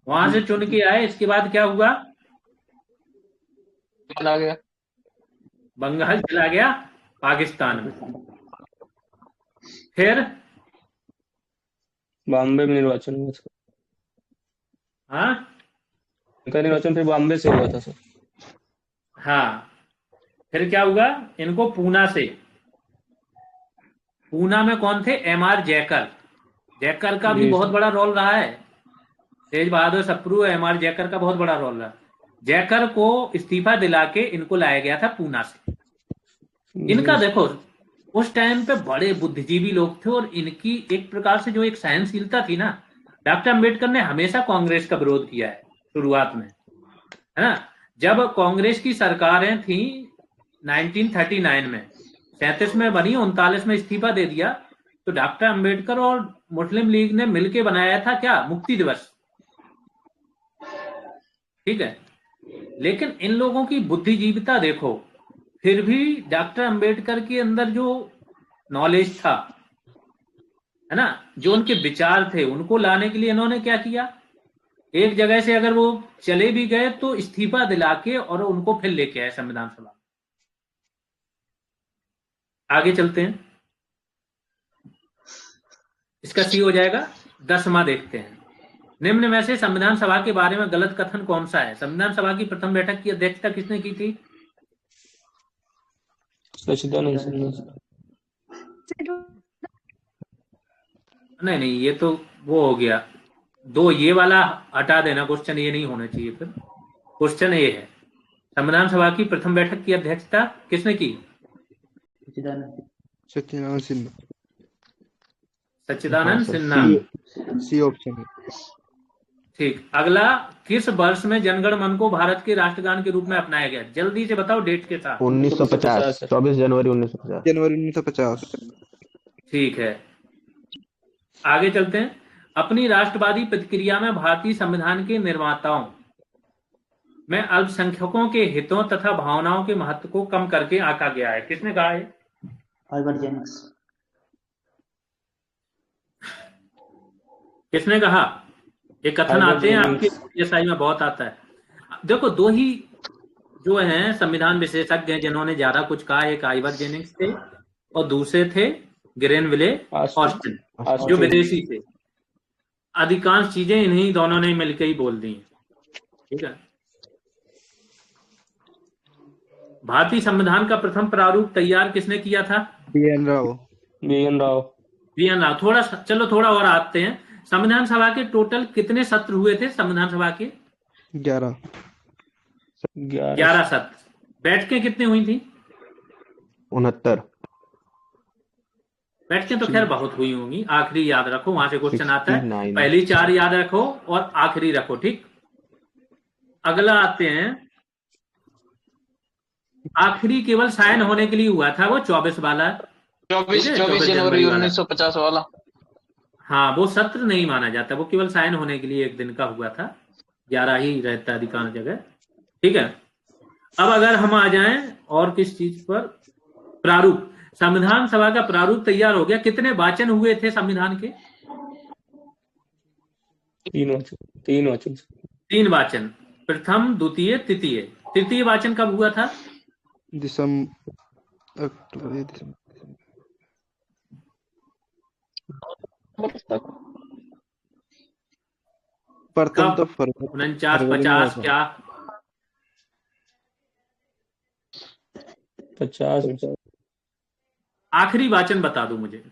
वहां से चुन के आए। इसके बाद क्या हुआ? चला गया बंगाल चला गया पाकिस्तान में। फिर बॉम्बे में निर्वाचन हुआ था। हाँ, इनका निर्वाचन फिर बॉम्बे से हुआ था सर। हाँ, फिर क्या हुआ? इनको पूना से। पूना में कौन थे? एम.आर. जयकर। जयकर का भी बहुत बड़ा रोल रहा है। तेज बहादुर सप्रू, एम.आर. जयकर का बहुत बड़ा रोल रहा। जयकर को इस्तीफा दिला के इनको लाया गया था पूना से। इनका देखो, उस टाइम पे बड़े बुद्धिजीवी लोग थे और इनकी एक प्रकार से जो एक सहनशीलता थी ना। डॉक्टर अंबेडकर ने हमेशा कांग्रेस का विरोध किया है शुरुआत में, है ना। जब कांग्रेस की सरकारें थी 1939 में, 37 में बनी, 39 में इस्तीफा दे दिया। तो डॉक्टर अंबेडकर और मुस्लिम लीग ने मिलकर बनाया था क्या, मुक्ति दिवस। ठीक है, लेकिन इन लोगों की बुद्धिजीविता देखो, फिर भी डॉक्टर अंबेडकर के अंदर जो नॉलेज था, है ना, जो उनके विचार थे, उनको लाने के लिए इन्होंने क्या किया, एक जगह से अगर वो चले भी गए तो इस्तीफा दिला के और उनको फिर लेके आए संविधान सभा। आगे चलते हैं, इसका सी हो जाएगा। 10वां देखते हैं, निम्न में से संविधान सभा के बारे में गलत कथन कौन सा है। संविधान सभा की प्रथम बैठक की अध्यक्षता किसने की थी? सच्चिदानंद सिन्हा। नहीं, ये तो वो हो गया, दो ये वाला हटा देना, क्वेश्चन ये नहीं होना चाहिए। फिर क्वेश्चन ये है, संविधान सभा की प्रथम बैठक की अध्यक्षता किसने की? सच्चिदानंद सिन्हा। सच्चिदानंद सिन्हा। सी ऑप्शन है। ठीक, अगला, किस वर्ष में जनगण मन को भारत के राष्ट्रगान के रूप में अपनाया गया? जल्दी से बताओ डेट के साथ। 1950, 24 जनवरी 1950। जनवरी 1950। ठीक है, आगे चलते हैं। अपनी राष्ट्रवादी प्रतिक्रिया में भारतीय संविधान के निर्माताओं में अल्पसंख्यकों के हितों तथा भावनाओं के महत्व को कम करके आंका गया है। किसने कहा है? Albert Jennings. किसने कहा? ये कथन आते हैं आपके पीएसआई में, बहुत आता है। देखो, दो ही जो हैं संविधान विशेषज्ञ हैं जिन्होंने ज्यादा कुछ कहा, एक आल्बर्ट जेनिंग्स थे और दूसरे थे ग्रेनविले ऑस्टिन, जो विदेशी थे। अधिकांश चीजें इन्हीं दोनों ने मिलकर ही बोल दी हैं। ठीक है, भारतीय संविधान का प्रथम प्रारूप तैयार किसने किया था? BN. Rao. BN. Rao. BN. Rao. थोड़ा और आते हैं। संविधान सभा के टोटल कितने सत्र हुए थे? संविधान सभा के 11 सत्र। बैठकें कितनी हुई थी? 69। बैठकें तो खैर बहुत हुई होंगी, आखिरी याद रखो, वहां से क्वेश्चन आता है। 69। पहली 4 याद रखो और आखिरी रखो। ठीक, अगला आते हैं, आखिरी केवल साइन होने के लिए हुआ था वो 24 वाला, 24 जनवरी 1950 वाला। हाँ, वो सत्र नहीं माना जाता, वो केवल साइन होने के लिए एक दिन का हुआ था। 11 ही रहता है अधिकांश जगह। ठीक है, अब अगर हम आ जाएं और किस चीज पर, प्रारूप। संविधान सभा का प्रारूप तैयार हो गया, कितने वाचन हुए थे संविधान के? 3 वाचन। 3 वाचन, प्रथम, द्वितीय, तृतीय। तृतीय वाचन कब हुआ था? दिसंबर। प्रथम तो 49, 50 क्या? 50। आखिरी वाचन बता दो मुझे।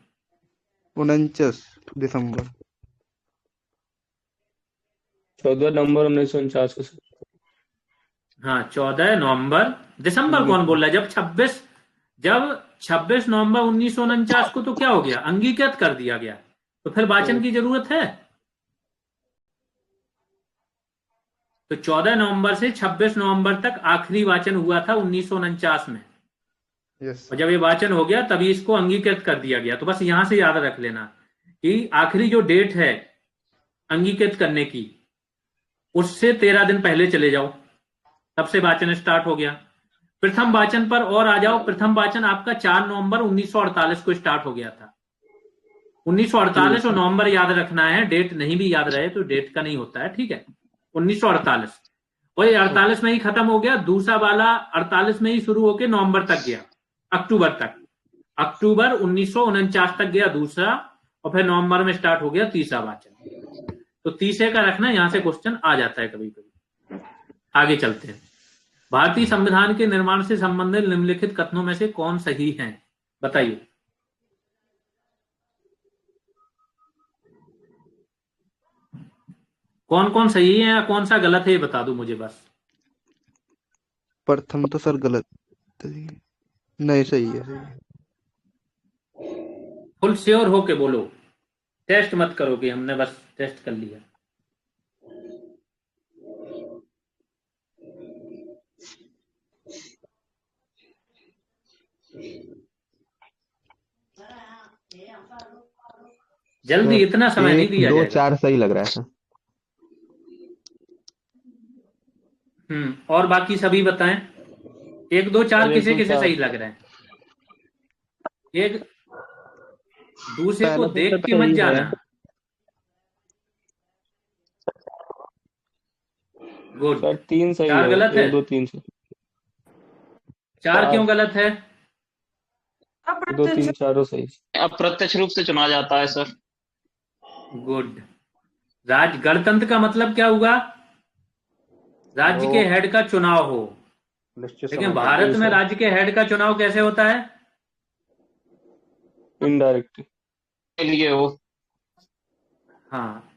49 दिसंबर। 14 नवंबर 1949 को। हाँ, 14 नवंबर। दिसंबर कौन बोल रहा है? जब 26 नवंबर 1949 को तो क्या हो गया, अंगीकृत कर दिया गया, तो फिर वाचन की जरूरत है? तो 14 नवंबर से 26 नवंबर तक आखिरी वाचन हुआ था 1949 में। और जब ये वाचन हो गया तभी इसको अंगीकृत कर दिया गया। तो बस यहां से याद रख लेना कि आखिरी जो डेट है अंगीकृत करने की, उससे 13 दिन पहले चले जाओ, तब से वाचन स्टार्ट हो गया। प्रथम वाचन पर और आ जाओ। प्रथम वाचन आपका 4 नवंबर 1948 को स्टार्ट हो गया था। 1948 और नवंबर याद रखना है, डेट नहीं भी याद रहे तो डेट का नहीं होता है। ठीक है, 1948 और ये 48 में ही खत्म हो गया। दूसरा वाला 48 में ही शुरू होकर नवंबर तक गया, अक्टूबर तक। अक्टूबर 1949 तक गया दूसरा, और फिर नवंबर में स्टार्ट हो गया तीसरा वाचन। तो तीसरे का रखना, यहां से क्वेश्चन आ जाता है कभी कभी। आगे चलते हैं। भारतीय संविधान के निर्माण से संबंधित निम्नलिखित कथनों में से कौन सही है? बताइए। कौन कौन सही है या कौन सा गलत है, ये बता दो मुझे बस। प्रथम तो सर गलत नहीं, सही है। फुल श्योर हो के बोलो, टेस्ट मत करो कि हमने बस टेस्ट कर लिया। जल्दी, सर इतना समय नहीं 1, दिया 2, जाएगा। 4 सही लग रहा है सर। और बाकी सभी बताएं। 1, 2, 4 1, किसे 2, किसे 4 सही लग रहे हैं? एक दूसरे को पहला तो देख सर के मत सही है। जाना। गुड। सर 3 सही 4 है, गलत है। 1, 2, 3 से 4 क्यों 4, गलत है? 1, 2, 3 चारों सही। अप्रत्यक्ष रूप से चुना जाता है सर। गुड। गणतंत्र का मतलब क्या हुआ? राज्य के हेड का चुनाव हो। लेकिन भारत में राज्य के हेड का चुनाव कैसे होता है? इनडायरेक्ट। के लिए वो हाँ,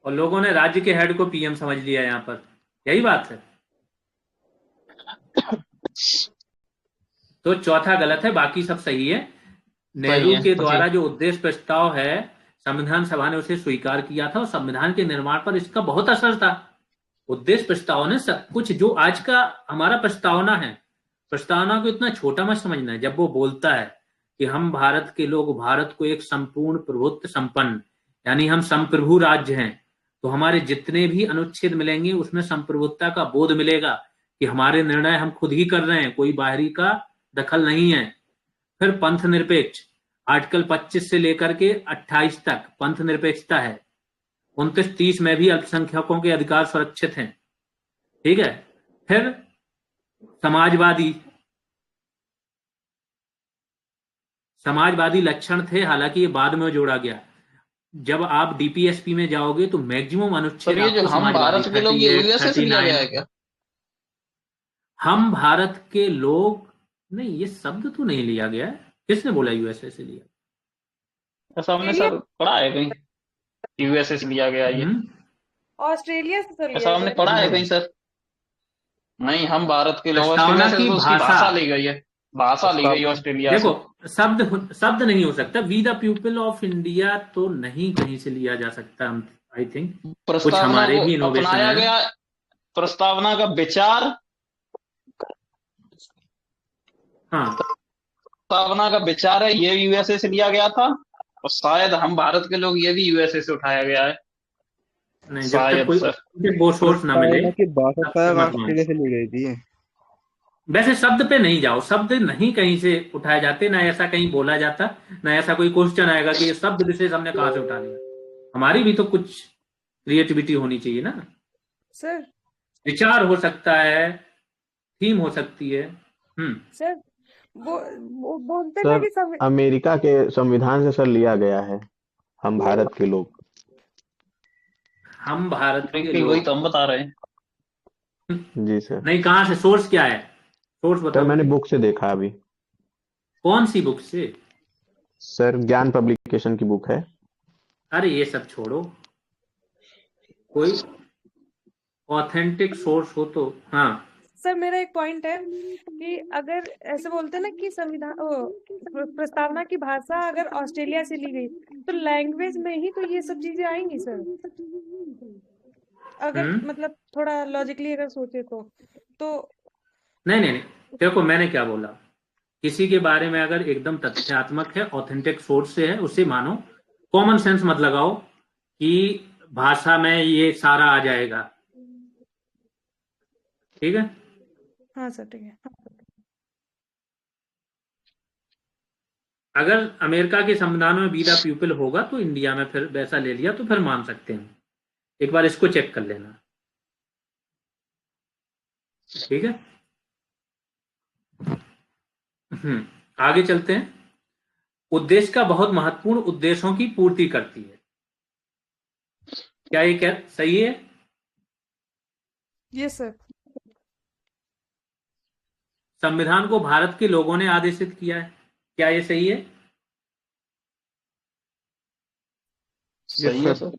और लोगों ने राज्य के हेड को पीएम समझ लिया यहाँ पर, यही बात है। तो चौथा गलत है, बाकी सब सही है। नेहरू के द्वारा जो उद्देश्य प्रस्ताव है, संविधान सभा ने उसे स्वीकार किया था और संविधान के निर्माण पर इसका बहुत असर था। उद्देश्य प्रस्ताव ने सब कुछ, जो आज का हमारा प्रस्तावना है, प्रस्तावना को इतना छोटा मत समझना है। जब वो बोलता है कि हम भारत के लोग भारत को एक संपूर्ण प्रभुत्व संपन्न, यानी हम संप्रभु राज्य हैं, तो हमारे जितने भी अनुच्छेद मिलेंगे उसमें संप्रभुता का बोध मिलेगा कि हमारे निर्णय हम खुद ही कर रहे हैं, कोई बाहरी का दखल नहीं है। फिर पंथ निरपेक्ष, आर्टिकल 25 से लेकर के 28 तक पंथ निरपेक्षता है। 29, 30 में भी अल्पसंख्यकों के अधिकार सुरक्षित हैं। ठीक है। फिर समाजवादी लक्षण थे, हालांकि ये बाद में जोड़ा गया। जब आप डीपीएसपी में जाओगे तो मैक्सिमम अनुच्छेद ये जो हम भारत के लोग, ये यूएसए से लिया गया है क्या? हम भारत के लोग नहीं, ये शब्द तो नहीं लिया गया है। किसने बोला यूएसए से लिया? ऐसा हमने सर पढ़ा है कहीं, यूएसए से लिया गया ये। ऑस्ट्रेलिया से सर ऐसा लिया हमने गया। पढ़ा है कहीं सर? नहीं, हम भारत के लोग, प्रस्तावना ऑस्ट्रेलिया से की तो उसकी भाषा भाषा ली गई है, भाषा ली गई ऑस्ट्रेलिया से। देखो, शब्द नहीं हो सकता। We the people of India तो नहीं कहीं से लिया जा सकता। आई थिंक कुछ हमारे भी इनोवेशन अपनाया है। गया, प्रस्तावना का विचार, हाँ, प्रस्तावना का विचार है, ये यूएसए से लिया गया था। और शायद हम भारत के लोग, ये भी यूएसए से उठाया गया है। नहीं, जब तक कोई सर वो सोर्स ना मिले प्रस्तावना की भाषा शायद मत ऑस्ट्रेलिया से ली गई थी। वैसे शब्द पे नहीं जाओ, शब्द नहीं कहीं से उठाए जाते, ना ऐसा कहीं बोला जाता, ना ऐसा कोई क्वेश्चन आएगा कि ये शब्द विशेष हमने कहां से उठा लिया। हमारी भी तो कुछ क्रिएटिविटी होनी चाहिए ना सर। विचार हो सकता है, थीम हो सकती है। सर वो बोलते ना कि सर अमेरिका के संविधान से सर लिया गया है, हम भारत के लोग। हम भारत के लोग, वही तो हम बता रहे हैं। जी सर। नहीं, कहां से? सोर्स क्या है? सोर्स बताओ। सर मैंने बुक से देखा अभी। कौन सी बुक से? सर ज्ञान पब्लिकेशन की बुक है। अरे ये सब छोड़ो, कोई ऑथेंटिक सोर्स हो तो। हाँ सर, मेरा एक पॉइंट है कि अगर ऐसे बोलते हैं ना कि संविधान प्रस्तावना की भाषा अगर ऑस्ट्रेलिया से ली गई, तो लैंग्वेज में ही तो ये सब चीजें आएंगी सर। अगर मतलब थोड़ा लॉजिकली अगर सोचे तो नहीं, देखो मैंने क्या बोला, किसी के बारे में अगर एकदम तथ्यात्मक है, ऑथेंटिक सोर्स से है, उसे मानो। कॉमन सेंस मत लगाओ कि भाषा में ये सारा आ जाएगा। ठीक है? हाँ सर, ठीक है। अगर अमेरिका के संविधान में बी द पीपल होगा तो इंडिया में फिर वैसा ले लिया तो फिर मान सकते हैं। एक बार इसको चेक कर लेना। ठीक है? आगे चलते हैं। उद्देश्य का बहुत महत्वपूर्ण उद्देश्यों की पूर्ति करती है। क्या ये सही है? Yes sir. संविधान को भारत के लोगों ने आदेशित किया है। क्या ये सही है? सही है सर।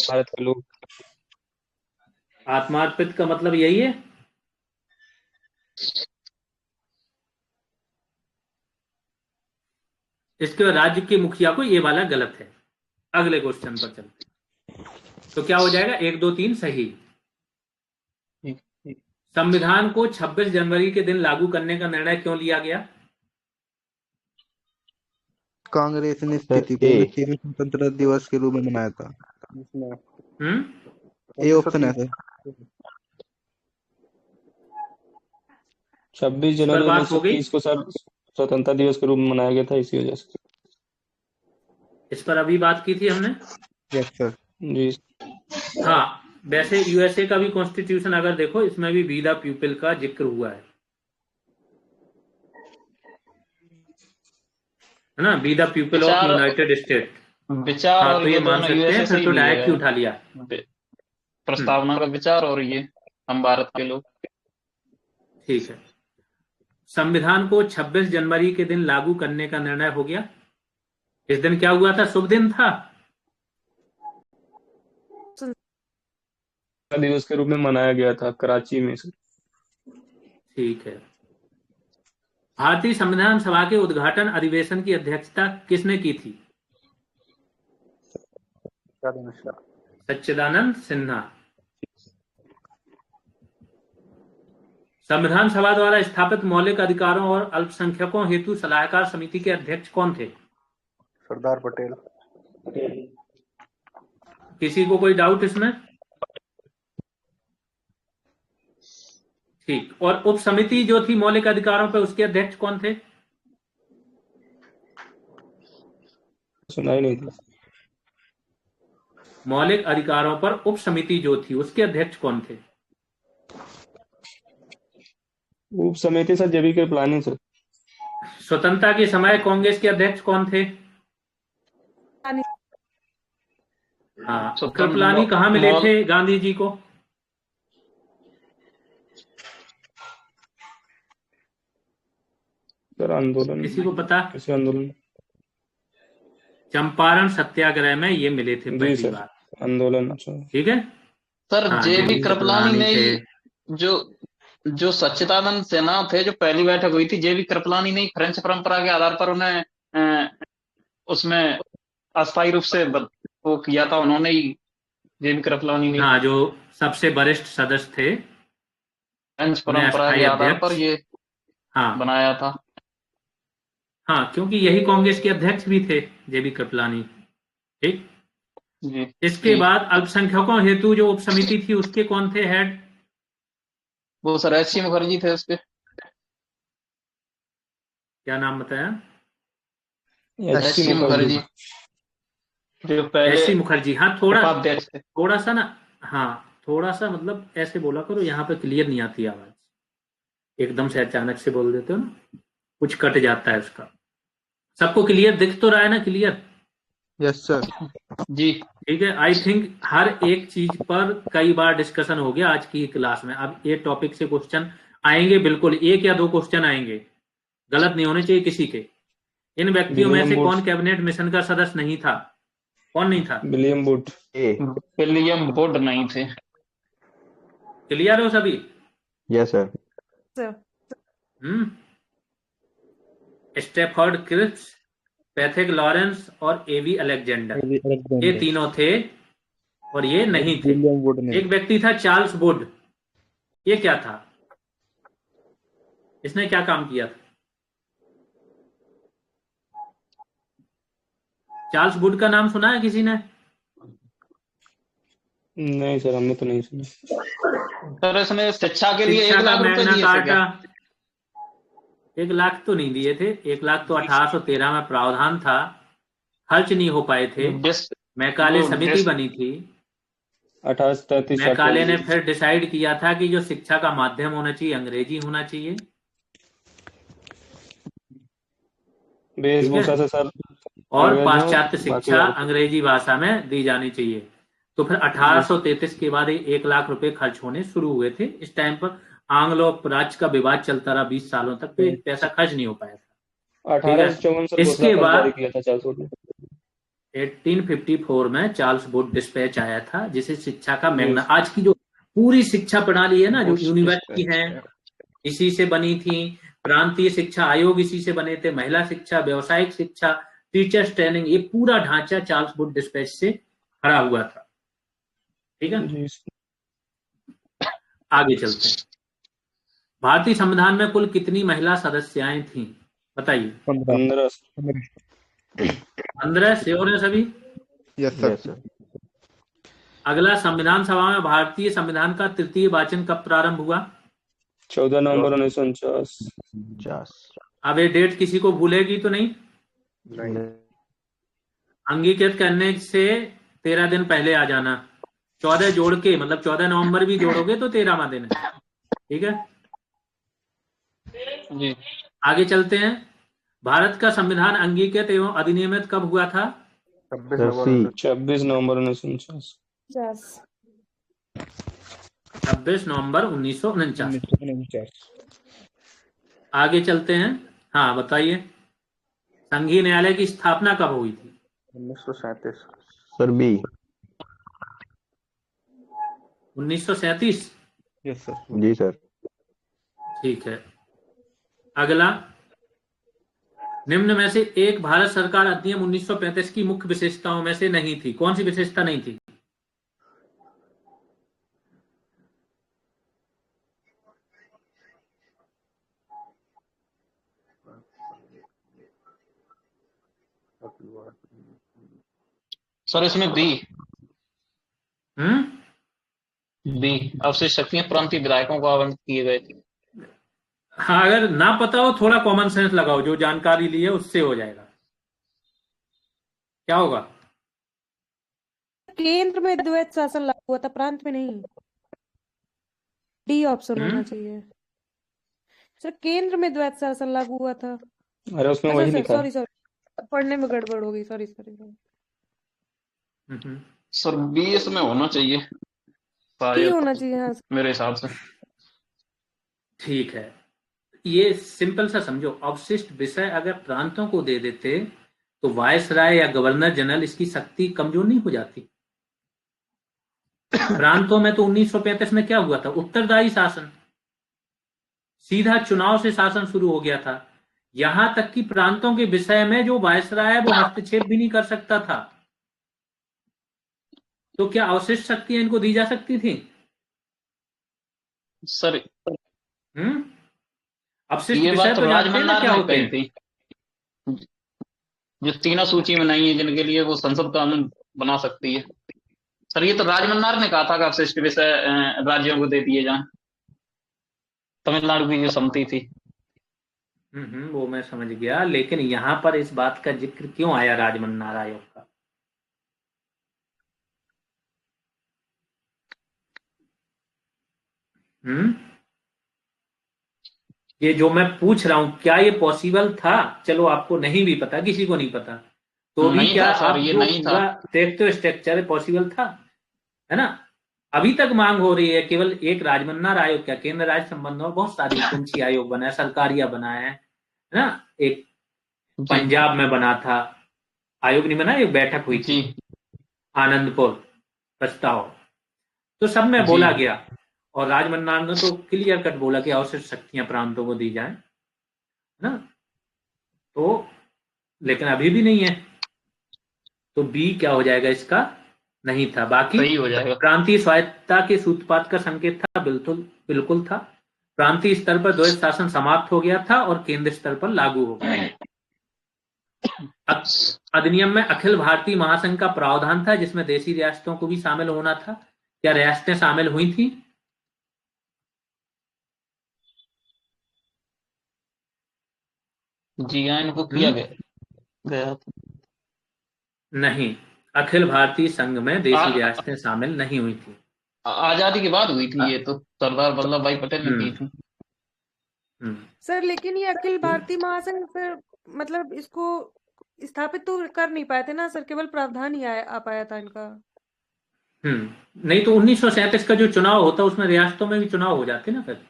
भारत के लोग। आत्मार्पित का मतलब यही है? इसके बाद राज्य के मुखिया को ये वाला गलत है। अगले क्वेश्चन पर चलते हैं। तो क्या हो जाएगा? 1, 2, 3 सही। संविधान को 26 जनवरी के दिन लागू करने का निर्णय क्यों लिया गया? कांग्रेस ने स्थिति को ए। 29वें स्वतंत्रता दिवस के रूप में मनाया था। ए ऑप्शन है सर। 26 इस पर जनवरी बात हो गई? 1930 को सर स्वतंत्रता दिवस के रूप में मनाया गया था, इसी वजह से। इस पर अभी बात की थी हमने। Yes sir. जी हाँ, वैसे यूएसए का भी कॉन्स्टिट्यूशन अगर देखो, इसमें भी वी द पीपल का जिक्र हुआ है ना, वी द पीपल ऑफ विचार यूनाइटेड स्टेट। विचार हाँ, और तो ये ये मान दोनों सकते हैं, यूएसए से फिर ही तो लिए डायरेक्ट ही गए उठा लिया। प्रस्तावना का विचार, और ये हम भारत के लोग। ठीक है। संविधान को 26 जनवरी के दिन लागू करने का निर्णय हो गया। इस दिन क्या हुआ था? शुभ दिन था। दिवस के रूप में मनाया गया था कराची में सर। ठीक है। भारतीय संविधान सभा के उद्घाटन अधिवेशन की अध्यक्षता किसने की थी? सच्चिदानंद सिन्हा। संविधान सभा द्वारा स्थापित मौलिक अधिकारों और अल्पसंख्यकों हेतु सलाहकार समिति के अध्यक्ष कौन थे? सरदार पटेल। किसी को कोई डाउट इसमें? ठीक। और उप समिति जो थी मौलिक अधिकारों पर, उसके अध्यक्ष कौन थे? सुनाई नहीं थी। मौलिक अधिकारों पर उप समिति जो थी, उसके अध्यक्ष कौन थे? उप समिति सर जेबी कृपलानी सर। स्वतंत्रता के समय कांग्रेस के अध्यक्ष कौन थे? हाँ, कृपलानी कहाँ मिले थे गांधी जी को? सर आंदोलन। किसी को पता? किसी आंदोलन। चंपारण सत्याग्रह में ये मिले थे जी पहली सर, बार। आंदोलन। अच्छा ठीक है सर हाँ, जेबी कृपलानी ने थे। जो सच्चिदानंद सिन्हा थे, जो पहली बैठक हुई थी, जेबी कृपलानी ने फ्रेंच परंपरा के आधार पर उन्हें उसमें अस्थायी रूप से वो किया था। उन्होंने ही, जेबी कृपलानी ने, हाँ, जो सबसे वरिष्ठ सदस्य थे, फ्रेंच परंपरा के आधार पर ये हाँ बनाया था। हाँ, क्योंकि यही कांग्रेस के अध्यक्ष भी थे, जेबी कृपलानी। ठीक। जी। इसके बाद अल्पसंख्यकों हेतु जो उप समिति थी, उसके कौन थे हेड? वो सर एस.सी. मुखर्जी थे उसके। क्या नाम बताया? एस.सी. मुखर्जी, जो पहले एस.सी. मुखर्जी। हाँ, उपाध्यक्ष थे। थोड़ा सा ना, हाँ, थोड़ा सा मतलब ऐसे बोला करो, यहाँ पे क्लियर नहीं आती आवाज। एकदम से अचानक से बोल देते हो ना, कुछ कट जाता है उसका। सबको क्लियर दिख तो रहा है ना? क्लियर? Yes sir. जी ठीक है। आई थिंक हर एक चीज पर कई बार डिस्कशन हो गया आज की क्लास में। अब ये टॉपिक से क्वेश्चन आएंगे, बिल्कुल 1 या 2 क्वेश्चन आएंगे, गलत नहीं होने चाहिए किसी के। इन व्यक्तियों में से कौन कैबिनेट मिशन का सदस्य नहीं था? कौन नहीं था? William would. विलियम वुड नहीं थे। क्लियर हो सभी? Yes sir. Stafford Cripps, Pethick Lawrence और एवी अलेक्जेंडर, ये तीनों थे और ये नहीं थे। एक व्यक्ति था चार्ल्स वुड। ये क्या था? इसने क्या काम किया था? चार्ल्स वुड का नाम सुना है किसी ने? नहीं सर, हमने तो नहीं सुना। सर इसने शिक्षा के लिए शिक्षा 1 का लाख रुपए मैग्ना दिए थे क्या? कार्टा। 1 लाख तो नहीं दिए थे। 1 लाख तो 1813 में प्रावधान था, खर्च नहीं हो पाए थे। मैकाले समिति बनी थी। 1833 मैकाले ने फिर डिसाइड किया था कि जो शिक्षा का माध्यम होना चाहिए, अंग्रेजी होना चाहिए। वेशभूषा से सर, और पाश्चात्य शिक्षा अंग्रेजी भाषा में दी जानी चाहिए। तो फिर 1833 के बाद 1 लाख रुपए खर्च होने शुरू हुए थे। इस टाइम पर आंग्लो राज्य का विवाद चलता रहा 20 सालों तक, तो पैसा खर्च नहीं हो पाया था। 1854 इसके बाद 1854 में चार्ल्स वुड डिस्पैच आया था, जिसे शिक्षा का मैग्ना, आज की जो पूरी शिक्षा प्रणाली है ना, जो यूनिवर्सिटी है इसी से बनी थी, प्रांतीय शिक्षा आयोग इसी से बने थे, महिला शिक्षा, व्यवसायिक शिक्षा, टीचर्स ट्रेनिंग, ये पूरा ढांचा चार्ल्स वुड डिस्पैच से खड़ा हुआ था। ठीक है, आगे चलते हैं। भारतीय संविधान में कुल कितनी महिला सदस्याएं थीं? बताइए। 15। 15 श्योर है सभी? Yes yes sir. सर। अगला, संविधान सभा में भारतीय संविधान का तृतीय वाचन कब प्रारंभ हुआ? 14 नवंबर 1949। 50। अब ये डेट किसी को भूलेगी तो नहीं? नहीं। अंगीकृत करने से 13 दिन पहले आ जाना। 14 जोड़ के, मतलब 14 नवंबर भी जोड़ोगे तो 13वां दिन है। ठीक है, जी। आगे चलते हैं। भारत का संविधान अंगीकृत एवं अधिनियमित कब हुआ था? 26 नवंबर 1949। 26 नवंबर 1949। 1949। आगे चलते हैं। हाँ बताइए, संघीय न्यायालय की स्थापना कब हुई थी? 1937। Sir B. 1937। Yes sir. जी सर। ठीक है, अगला, निम्न में से एक भारत सरकार अधिनियम 1935 की मुख्य विशेषताओं में से नहीं थी। कौन सी विशेषता नहीं थी? सर इसमें बी अवशिष्ट शक्तियां प्रांतीय विधायकों को आवंटित किए गए थे। हाँ, अगर ना पता हो थोड़ा कॉमन सेंस लगाओ, जो जानकारी ली है उससे हो जाएगा। क्या होगा? केंद्र में द्वैत शासन लागू हुआ था, प्रांत में नहीं। डी ऑप्शन होना चाहिए सर। केंद्र में द्वैत शासन लागू हुआ था। अरे उसमें अच्छा वही सर, लिखा है। सॉरी पढ़ने में गड़बड़ हो गई, सॉरी। सर बी इसमें होना चाहिए डी शायद, होना चाहिए, हाँ। मेरे हिसाब से। ठीक है, ये सिंपल सा समझो, अवशिष्ट विषय अगर प्रांतों को दे देते तो वायसराय या गवर्नर जनरल इसकी शक्ति कमजोर नहीं हो जाती? प्रांतों में तो 1935 में क्या हुआ था? उत्तरदायी शासन, सीधा चुनाव से शासन शुरू हो गया था। यहां तक कि प्रांतों के विषय में जो वायसराय है वो हस्तक्षेप भी नहीं कर सकता था। तो क्या अवशिष्ट शक्तियां इनको दी जा सकती थी? सर अवशिष्ट ये विषय बात तो जानते हैं ना राजमन्नार क्या ने होते कही हैं? थी, जो तीनों सूची में नहीं है, जिनके लिए वो संसद कानून बना सकती है। सर ये तो राजमन्नार ने कहा था कि अवशिष्ट विषय राज्यों को दे दिए जाएं। तमिलनाडु की जो सम्मति थी। वो मैं समझ गया, लेकिन यहां पर इस बात का जिक्र क्यों आया राजमन्नार आयोग का? ये जो मैं पूछ रहा हूं, क्या ये पॉसिबल था? चलो आपको नहीं भी पता, किसी को नहीं पता, तो भी नहीं क्या था सर, आप ये जो नहीं था। पूरा देखते हो स्ट्रक्चर पॉसिबल था, है ना? अभी तक मांग हो रही है, केवल एक राजमन्नार आयोग क्या, केंद्र राज्य संबंधों में बहुत सारी कुंची आयोग बना है, सरकारिया बना है ना? एक जी पंजाब में बना था आयोग, नहीं बना, एक बैठक हुई थी जी आनंदपुर प्रस्ताव, तो सब में जी। बोला गया, और राजमन्नार ने तो क्लियर कट बोला कि अवशिष्ट शक्तियां प्रांतों को दी जाए ना। तो लेकिन अभी भी नहीं है, तो बी क्या हो जाएगा इसका? नहीं था। बाकी सही हो जाएगा। प्रांतीय स्वायत्तता के सूत्रपात का संकेत था, बिल्कुल था। प्रांतीय स्तर पर द्वैत शासन समाप्त हो गया था और केंद्र स्तर पर लागू हो गया। अधिनियम में अखिल भारतीय महासंघ का प्रावधान था, जिसमें देशी रियासतों को भी शामिल होना था। क्या रियासतें शामिल हुई थी? जी हाँ, इनको किया गया था। नहीं, अखिल भारतीय संघ में देशी रियासतें शामिल नहीं हुई थी। आजादी के बाद हुई थी ये तो, सरदार वल्लभ भाई पटेल ने की थी। सर लेकिन ये अखिल भारतीय महासंघ सर, मतलब इसको स्थापित तो कर नहीं पाए थे ना सर, केवल प्रावधान ही आ पाया था इनका। नहीं तो 1937 का जो चुनाव होता उसमें रियासतों में भी चुनाव हो जाते ना, फिर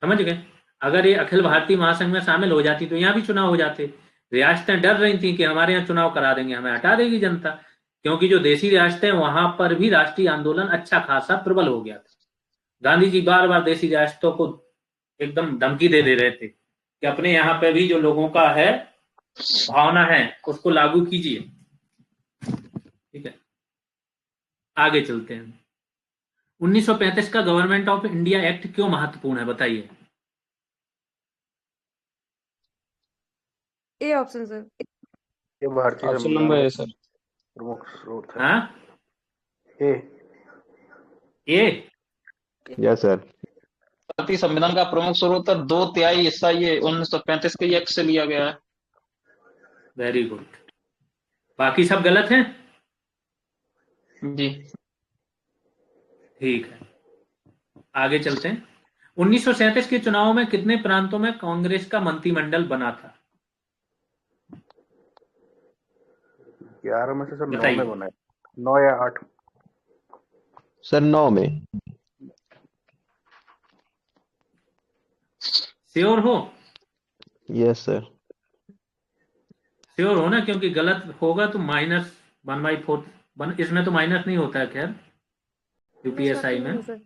समझ गए? अगर ये अखिल भारतीय महासंघ में शामिल हो जाती तो यहाँ भी चुनाव हो जाते। रियासतें डर रही थी कि हमारे यहाँ चुनाव करा देंगे, हमें हटा देगी जनता, क्योंकि जो देशी रियासतें वहां पर भी राष्ट्रीय आंदोलन अच्छा खासा प्रबल हो गया था। गांधी जी बार बार देशी रियासतों को एकदम धमकी दे रहे थे कि अपने यहाँ पे भी जो लोगों का है भावना है उसको लागू कीजिए। ठीक है, आगे चलते हैं। 1935 का गवर्नमेंट ऑफ इंडिया एक्ट क्यों महत्वपूर्ण है, बताइए। A option sir. ये भारतीय ऑप्शन संविधान नंबर का ए सर। प्रमुख स्रोत है। हाँ, ए ए यस सर। भारतीय संविधान का प्रमुख स्रोत 2/3 हिस्सा ये 1935 के एक्ट से लिया गया है। Very good. बाकी सब गलत हैं? जी। ठीक है, आगे चलते हैं। 1937 के चुनाव में कितने प्रांतों में कांग्रेस का मंत्रिमंडल बना था? 11 में से सर 9 बताइए। में बना है, 9 या 8। सर 9 में। श्योर हो? Yes sir. श्योर हो ना, क्योंकि गलत होगा तो -1/4 इसमें तो माइनस नहीं होता है खैर यूपीएसआई में। सर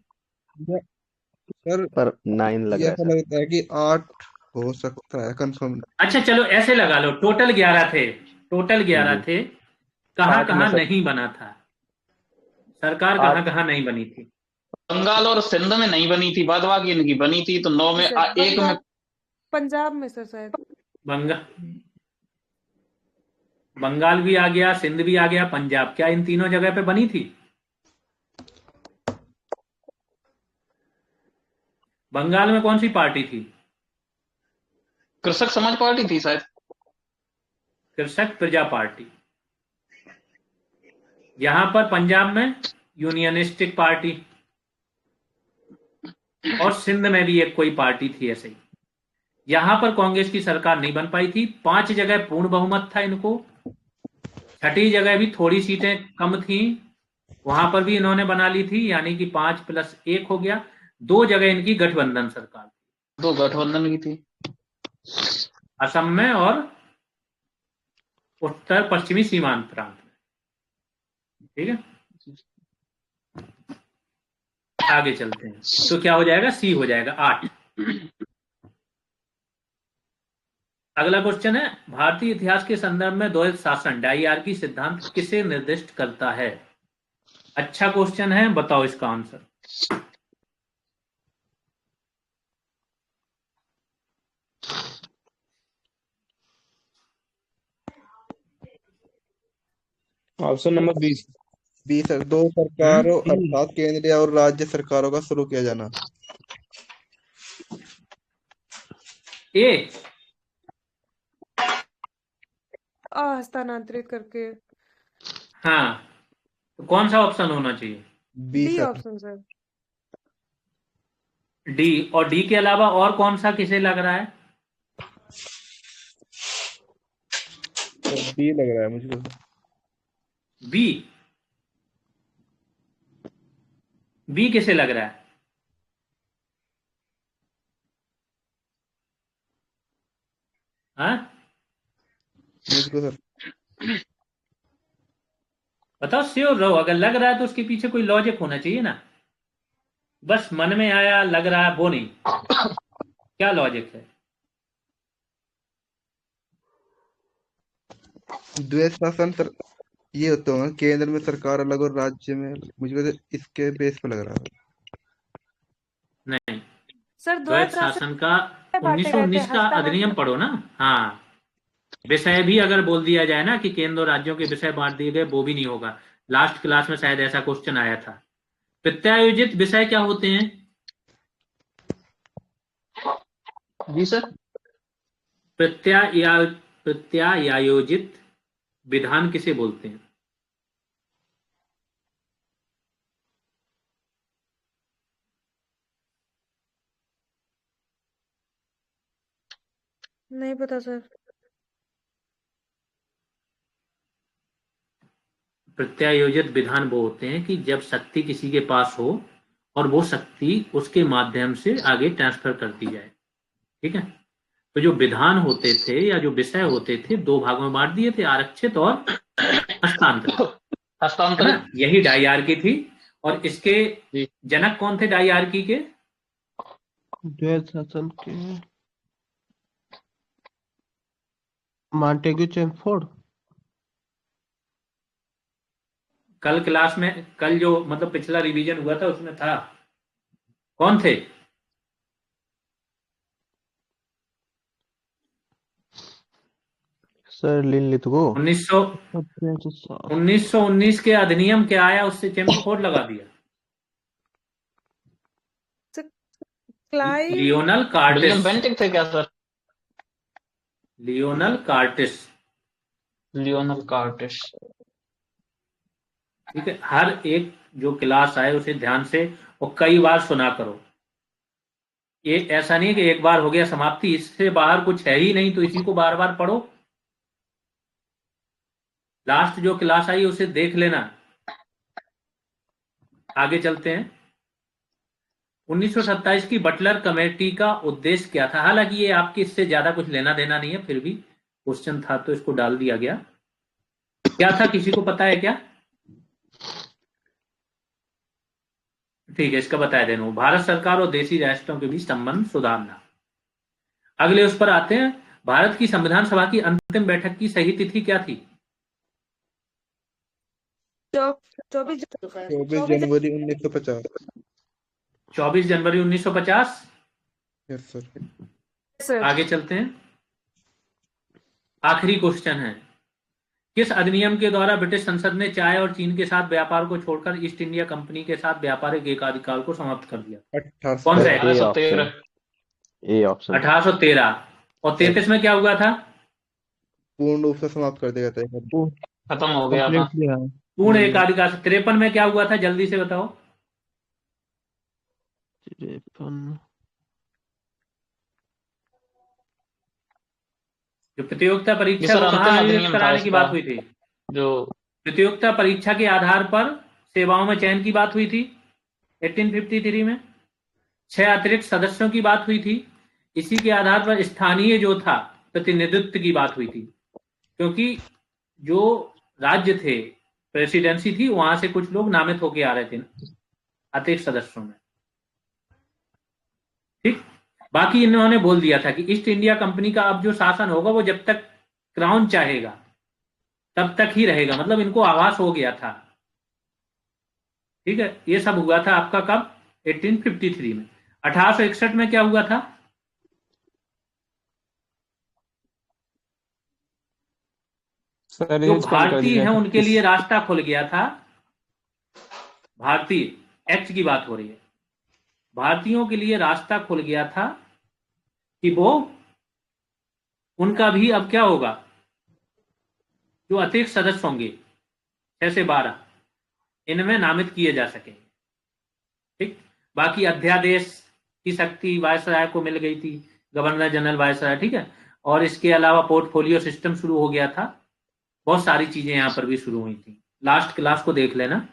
पर 9 लग ये रहा है ऐसा सर। लगता है कि 8 हो सकता है, कंफर्म। अच्छा चलो ऐसे लगा लो, टोटल 11 थे, टोटल 11 जी। थे। कहां 8 में कहां सर नहीं बना था, सरकार 8 कहां कहां नहीं बनी थी? बंगाल और सिंध में नहीं बनी थी, बाद बाकी इनकी बनी थी। तो 9 में सर एक में पंजाब में सर शायद। बंगाल भी आ गया, सिंध भी आ गया, पंजाब, क्या इन तीनों जगह पे बनी थी? बंगाल में कौन सी पार्टी थी? कृषक समाज पार्टी थी शायद। कृषक प्रजा पार्टी। यहां पर पंजाब में यूनियनिस्टिक पार्टी, और सिंध में भी एक कोई पार्टी थी ऐसे ही। यहां पर कांग्रेस की सरकार नहीं बन पाई थी। 5 जगह पूर्ण बहुमत था इनको, 6ठी जगह भी थोड़ी सीटें कम थी, वहां पर भी इन्होंने बना ली थी, यानी कि 5 + 1 हो गया। 2 जगह इनकी गठबंधन सरकार, 2 गठबंधन की थी, असम में और उत्तर पश्चिमी सीमांत प्रांत में। ठीक है, आगे चलते हैं। तो क्या हो जाएगा? सी हो जाएगा 8। अगला क्वेश्चन है, भारतीय इतिहास के संदर्भ में द्वैध शासन डायआर्की सिद्धांत किसे निर्दिष्ट करता है? अच्छा क्वेश्चन है, बताओ इसका आंसर। Option number 20 sir. 2 सरकारों अर्थात केंद्रीय और राज्य सरकारों का शुरू किया जाना। ए हस्तांतरित करके। हाँ, तो कौन सा ऑप्शन होना चाहिए? B D sir. Option sir. D. और डी के अलावा और कौन सा किसे लग रहा है? बी लग रहा है मुझे। बी। बी किसे लग रहा है? हाँ मुझको सर। बताओ, श्योर रहो। अगर लग रहा है तो उसके पीछे कोई लॉजिक होना चाहिए ना, बस मन में आया लग रहा है वो नहीं, क्या लॉजिक है? द्वैध शासन सर ये होता होगा, केंद्र में सरकार अलग और राज्य में अलग। मुझको तो इसके बेस पे लग रहा है। नहीं, सर द्वैध द्वैध शासन का बांटे गए थे 1919 का अधिनियम पढ़ो ना। हाँ, विषय भी अगर बोल दिया जाए ना कि केंद्र और राज्यों के विषय बांट दिए गए, वो भी नहीं होगा। लास्ट क्लास में शायद ऐसा क्वेश्चन आया था। प्रत्यायोजित विषय क्या होते हैं? जी सर। प्रत्यायोजित विधान किसे बोलते हैं? नहीं पता सर। प्रत्यायोजित विधान वो होते हैं कि जब शक्ति किसी के पास हो और वो शक्ति उसके माध्यम से आगे ट्रांसफर कर दी जाए। ठीक है, तो जो विधान होते थे या जो विषय होते थे, 2 भागों में बांट दिए थे, आरक्षित और हस्तांतरित। है हस्तांतरित। ना? यही डायआर्की थी। और इसके जी। जनक कौन थे डायआर्की के? द्वैध शासन के मॉन्टेग्यू चेमफोर्ड। कल क्लास में, कल जो मतलब पिछला रिवीजन हुआ था उसमें था। कौन थे? सर लिन लिथगो। 1919 के अधिनियम क्या आया, उससे चेमस्फोर्ड लगा दिया। Clive Lionel William Curtis. Bentinck थे क्या sir? Lionel Curtis. Lionel Curtis. ठीक है, हर एक जो क्लास आए उसे ध्यान से और कई बार सुना करो। ये ऐसा नहीं है कि एक बार हो गया समाप्ति, इससे बाहर कुछ है ही नहीं तो इसी को बार बार पढ़ो। लास्ट जो क्लास आई उसे देख लेना। आगे चलते हैं। 1927 की बटलर कमेटी का उद्देश्य क्या था? हालांकि ये आपके इससे ज्यादा कुछ लेना देना नहीं है, फिर भी क्वेश्चन था तो इसको डाल दिया गया। क्या था, किसी को पता है क्या? ठीक है, इसका बताया देना। भारत सरकार और देशी राष्ट्रों के बीच संबंध सुधारना। अगले उस पर आते हैं। भारत की संविधान सभा की अंतिम बैठक की सही तिथि क्या थी? 24 जनवरी 1950। 24 जनवरी 1950। Yes sir. सर। आगे चलते हैं। आखिरी क्वेश्चन है। किस अधिनियम के द्वारा ब्रिटिश संसद ने चाय और चीन के साथ व्यापार को छोड़कर ईस्ट इंडिया कंपनी के साथ व्यापारिक एकाधिकार को समाप्त कर दिया? 18 कौन सा? 1813। A option. 1813। और 33 में क्या हुआ था? पूर्ण रूप से समाप्त कर दिया था। खत्म हो गया था। कंप्लीटली हाँ। पूर्ण एकाधिकार से। 53 में क्या हुआ था, जल्दी से बताओ। 53 जो प्रतियोगिता ये परीक्षा सर को कहाँ अंतिम आयोजित अधिनियम था कराने की इसका, बात हुई थी? जो प्रतियोगिता परीक्षा के आधार पर सेवाओं में चयन की बात हुई थी 1853 में। 6 अतिरिक्त सदस्यों की बात हुई थी। इसी के आधार पर स्थानीय जो था प्रतिनिधित्व की बात हुई थी, क्योंकि जो राज्य थे, प्रेसिडेंसी थी, वहां से कुछ लोग नामित होके आ रहे थे अतिरिक्त सदस्यों में। ठीक। बाकी इन्होंने बोल दिया था कि ईस्ट इंडिया कंपनी का अब जो शासन होगा वो जब तक क्राउन चाहेगा तब तक ही रहेगा, मतलब इनको आभास हो गया था। ठीक है, ये सब हुआ था आपका कब? 1853 में। 1861 में क्या हुआ था? जो भारतीय हैं उनके लिए रास्ता खुल गया था। भारतीय एक्ट की बात हो रही है। भारतीयों के लिए रास्ता खुल गया था कि वो उनका भी अब क्या होगा, जो अतिरिक्त सदस्य होंगे 6 से 12 इनमें नामित किए जा सके। ठीक। बाकी अध्यादेश की शक्ति वायसराय को मिल गई थी, गवर्नर जनरल वायसराय। ठीक है, और इसके अलावा पोर्टफोलियो सिस्टम शुरू हो गया था। बहुत सारी चीजें यहां पर भी शुरू हुई थी। लास्ट क्लास को देख लेना,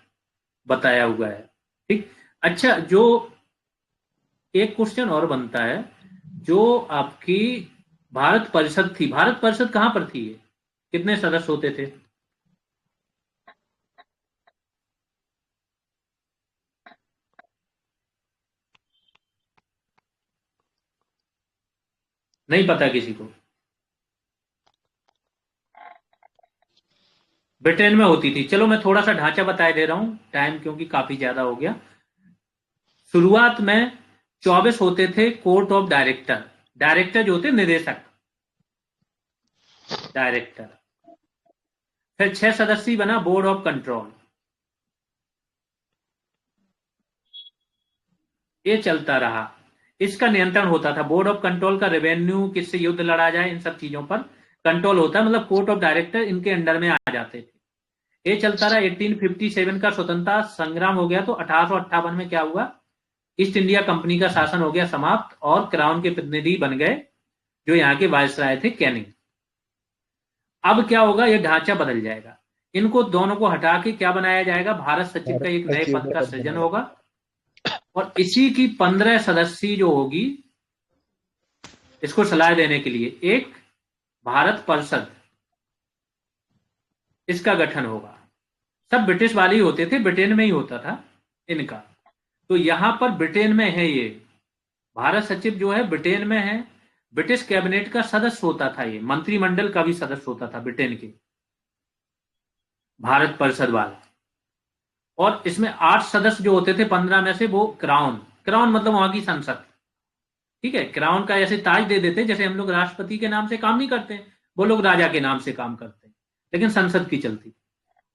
बताया हुआ है। ठीक। अच्छा, जो एक क्वेश्चन और बनता है, जो आपकी भारत परिषद थी, भारत परिषद कहां पर थी? कितने सदस्य होते थे? नहीं पता किसी को? ब्रिटेन में होती थी। चलो मैं थोड़ा सा ढांचा बता दे रहा हूं, टाइम क्योंकि काफी ज्यादा हो गया। शुरुआत में 24 होते थे कोर्ट ऑफ डायरेक्टर। डायरेक्टर जो होते निदेशक, डायरेक्टर। फिर 6 सदस्यीय बना बोर्ड ऑफ कंट्रोल। ये चलता रहा, इसका नियंत्रण होता था। बोर्ड ऑफ कंट्रोल का रेवेन्यू, किससे युद्ध लड़ा जाए, इन सब चीजों पर कंट्रोल होता है। मतलब कोर्ट ऑफ डायरेक्टर इनके अंडर में आ जाते थे। ये चलता रहा। 1857 का स्वतंत्रता संग्राम हो गया तो 1858 में क्या हुआ, ईस्ट इंडिया कंपनी का शासन हो गया समाप्त और क्राउन के प्रतिनिधि बन गए जो यहाँ के वायसराय थे, कैनिंग। अब क्या होगा, ये ढांचा बदल जाएगा। इनको दोनों को हटा के क्या बनाया जाएगा, भारत सचिव का एक नए पद का सृजन होगा और इसी की 15 सदस्यीय जो होगी, इसको सलाह देने के लिए एक भारत परिषद, इसका गठन होगा। सब ब्रिटिश वाले ही होते थे, ब्रिटेन में ही होता था इनका। तो यहां पर ब्रिटेन में है, ये भारत सचिव जो है ब्रिटेन में है। ब्रिटिश कैबिनेट का सदस्य होता था, ये मंत्रिमंडल का भी सदस्य होता था ब्रिटेन के, भारत परिषद वाला। और इसमें 8 सदस्य जो होते थे 15 में से वो क्राउन मतलब वहां की संसद, ठीक है, क्राउन का ऐसे ताज दे देते, जैसे हम लोग राष्ट्रपति के नाम से काम नहीं करते, वो लोग राजा के नाम से काम करते हैं, लेकिन संसद की चलती।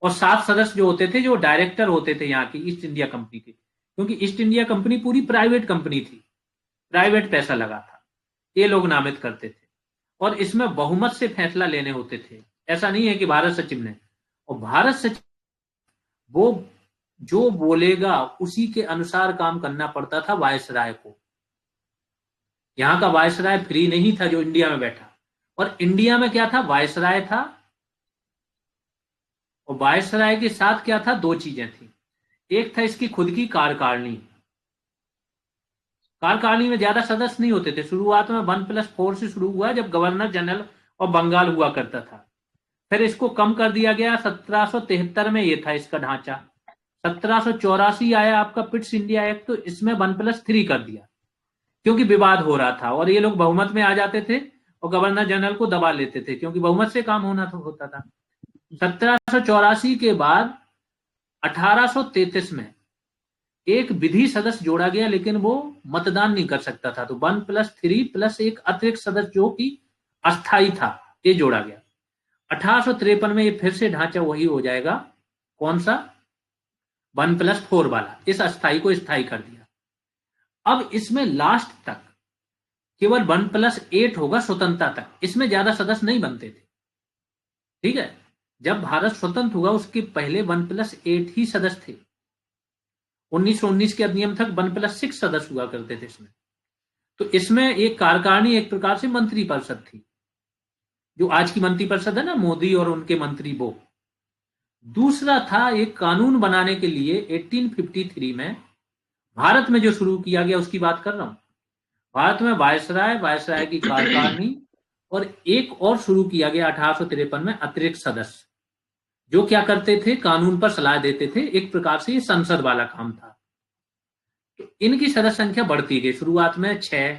और 7 सदस्य जो होते थे जो डायरेक्टर होते थे यहाँ की ईस्ट इंडिया कंपनी के, क्योंकि ईस्ट इंडिया कंपनी पूरी प्राइवेट कंपनी थी, प्राइवेट पैसा लगा था, ये लोग नामित करते थे। और इसमें बहुमत से फैसला लेने होते थे, ऐसा नहीं है कि भारत सचिव ने। और भारत सचिव वो जो बोलेगा उसी के अनुसार काम करना पड़ता था वायसराय को। यहाँ का वायसराय फ्री नहीं था जो इंडिया में बैठा, और इंडिया में क्या था, वायसराय था, और वायसराय के साथ क्या था, 2 चीजें थी। एक था इसकी खुद की कार्यकारिणी, कार्यकारिणी में ज्यादा सदस्य नहीं होते थे, शुरुआत में 1+4 से शुरू हुआ जब गवर्नर जनरल और बंगाल हुआ करता था, फिर इसको कम कर दिया गया 1773 में, ये था इसका ढांचा। 1784 आया आपका पिट्स इंडिया एक्ट, तो इसमें 1+3 कर दिया, क्योंकि विवाद हो रहा था और ये लोग बहुमत में आ जाते थे और गवर्नर जनरल को दबा लेते थे, क्योंकि बहुमत से काम होता था। 1784 के बाद 1833 में एक विधि सदस्य जोड़ा गया, लेकिन वो मतदान नहीं कर सकता था, तो 1+3 प्लस एक अतिरिक्त सदस्य जो कि अस्थाई था, ये जोड़ा गया। 1853 में ये फिर से ढांचा वही हो जाएगा, कौन सा, 1+4 वाला, इस अस्थाई को स्थायी कर दिया। अब इसमें लास्ट तक केवल 1+8 होगा स्वतंत्रता तक, इसमें ज्यादा सदस्य नहीं बनते थे, ठीक है। जब भारत स्वतंत्र हुआ उसके पहले 1+8 ही सदस्य थे। 1919 के अधिनियम तक 1+6 सदस्य हुआ करते थे इसमें। तो इसमें एक कार्यकारिणी एक प्रकार से मंत्रिपरिषद थी, जो आज की मंत्रिपरिषद है ना, मोदी और उनके मंत्री, वो। दूसरा था एक कानून बनाने के लिए 1853 में भारत में जो शुरू किया गया, उसकी बात कर रहा हूं। भारत में वायसराय की कार्यकारिणी, और एक और शुरू किया गया 1853 में अतिरिक्त सदस्य, जो क्या करते थे, कानून पर सलाह देते थे, एक प्रकार से ये संसद वाला काम था। तो इनकी सदस्य संख्या बढ़ती गई, शुरुआत में 6,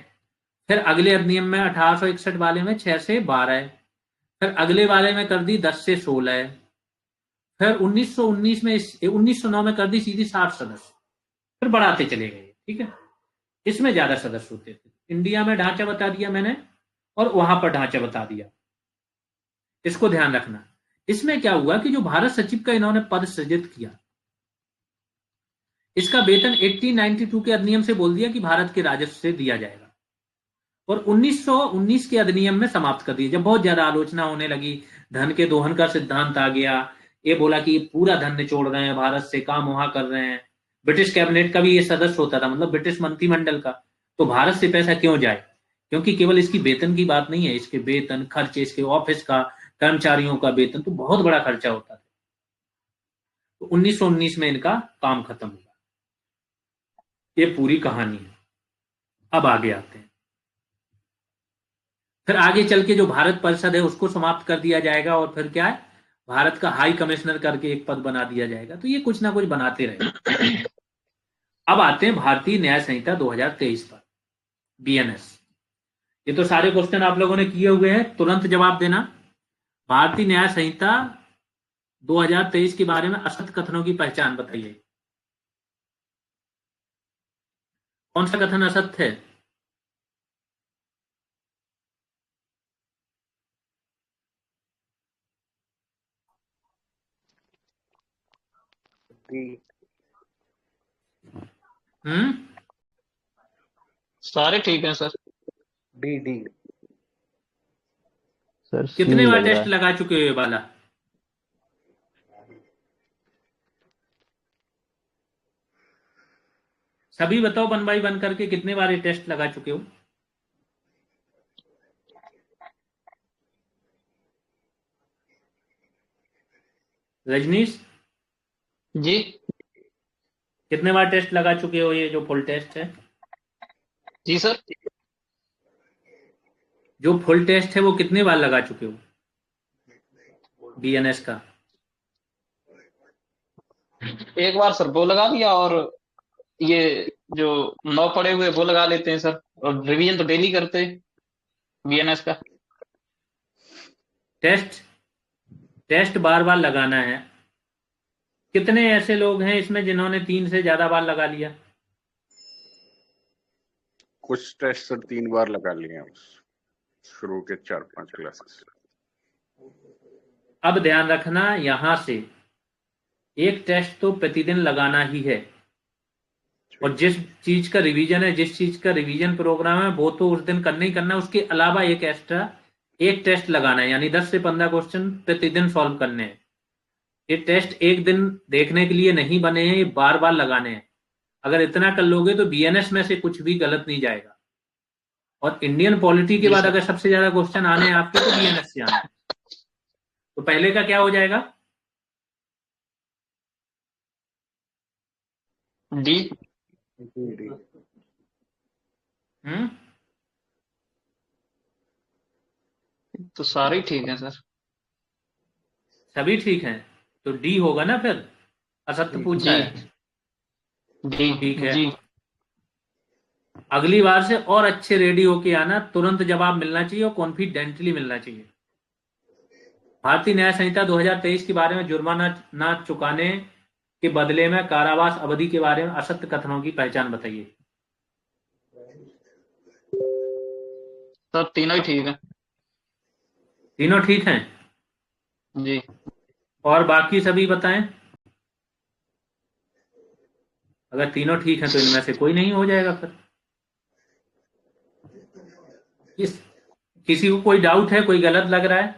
फिर अगले अधिनियम में 1861 वाले में 6 से 12, फिर अगले वाले में कर दी 10 से 16, फिर 1919 में 1909 में कर दी सीधी 60 सदस्य, फिर बढ़ाते चले गए, ठीक है। इसमें ज्यादा सदस्य होते थे। इंडिया में ढांचा बता दिया मैंने, और वहां पर ढांचा बता दिया, इसको ध्यान रखना। इसमें क्या हुआ कि जो भारत सचिव का इन्होंने पद सृजित किया, इसका वेतन 1892 के अधिनियम से बोल दिया कि भारत के राजस्व से दिया जाएगा, और 1919 के अधिनियम में समाप्त कर दिया। जब बहुत ज्यादा आलोचना होने लगी, धन के दोहन का सिद्धांत आ गया, ये बोला कि पूरा धन निचोड़ रहे हैं, भारत से काम वहां कर रहे हैं। ब्रिटिश कैबिनेट का भी ये सदस्य होता था, मतलब ब्रिटिश मंत्रिमंडल का, तो भारत से पैसा क्यों जाए, क्योंकि केवल इसकी वेतन की बात नहीं है, इसके वेतन, खर्चे, इसके ऑफिस का, कर्मचारियों का वेतन, तो बहुत बड़ा खर्चा होता था। तो 1919 में इनका काम खत्म हुआ। ये पूरी कहानी है। अब आगे आते हैं, फिर आगे चल के जो भारत परिषद है उसको समाप्त कर दिया जाएगा, और फिर क्या है, भारत का हाई कमिश्नर करके एक पद बना दिया जाएगा। तो ये कुछ ना कुछ बनाते रहे। अब आते हैं भारतीय न्याय संहिता 2023 पर, बीएनएस। ये तो सारे क्वेश्चन आप लोगों ने किए हुए हैं, तुरंत जवाब देना। भारतीय न्याय संहिता 2023 के बारे में असत्य कथनों की पहचान बताइए। कौन सा कथन असत्य है? सारे ठीक हैं सर। डी सर कितने सी बार लग रहा टेस्ट है। लगा चुके हो ये वाला? सभी बताओ 1 बाय 1 करके, कितने बार ये टेस्ट लगा चुके हो? रजनीश जी कितने बार टेस्ट लगा चुके हो, ये जो फुल टेस्ट है? जी सर, जो फुल टेस्ट है वो कितने बार लगा चुके हो बीएनएस का? एक बार सर वो लगा दिया, और ये जो 9 पड़े हुए वो लगा लेते हैं सर, और रिवीजन तो डेली करते हैं बीएनएस का। टेस्ट बार बार लगाना है, कितने ऐसे लोग हैं इसमें जिन्होंने 3 से ज्यादा बार लगा लिया? कुछ टेस्ट सर 3 बार लगा लिए हैं शुरू के 4-5 क्लासेस। अब ध्यान रखना, यहां से एक टेस्ट तो प्रतिदिन लगाना ही है, और जिस चीज का रिवीजन है, जिस चीज का रिवीजन प्रोग्राम है, वो तो उस दिन करना ही करना है। उसके अलावा एक एक्स्ट्रा एक टेस्ट लगाना है, यानी 10 से 15 क्वेश्चन प्रतिदिन सॉल्व करने हैं। ये टेस्ट एक दिन देखने के लिए नहीं बने हैं, ये बार बार लगाने हैं। अगर इतना कर लोगे तो बीएनएस में से कुछ भी गलत नहीं जाएगा। और इंडियन पॉलिटी के बाद अगर सबसे ज्यादा क्वेश्चन आने हैं आपके तो बीएनएस से आने हैं। तो पहले का क्या हो जाएगा? डी। तो सारे ठीक है सर। सभी ठीक हैं तो डी होगा ना फिर। असत्य पूछा है। जी ठीक है। जी। अगली बार से और अच्छे रेडी होके आना, तुरंत जवाब मिलना चाहिए और कॉन्फिडेंटली मिलना चाहिए। भारतीय न्याय संहिता 2023 के बारे में जुर्माना ना चुकाने के बदले में कारावास अवधि के बारे में असत्य कथनों की पहचान बताइए। सर तीनों ही ठीक है। तीनों ठीक हैं जी। और बाकी सभी बताएं। अगर तीनों ठीक हैं तो इनमें से कोई नहीं हो जाएगा फिर। किसी को कोई डाउट है, कोई गलत लग रहा है?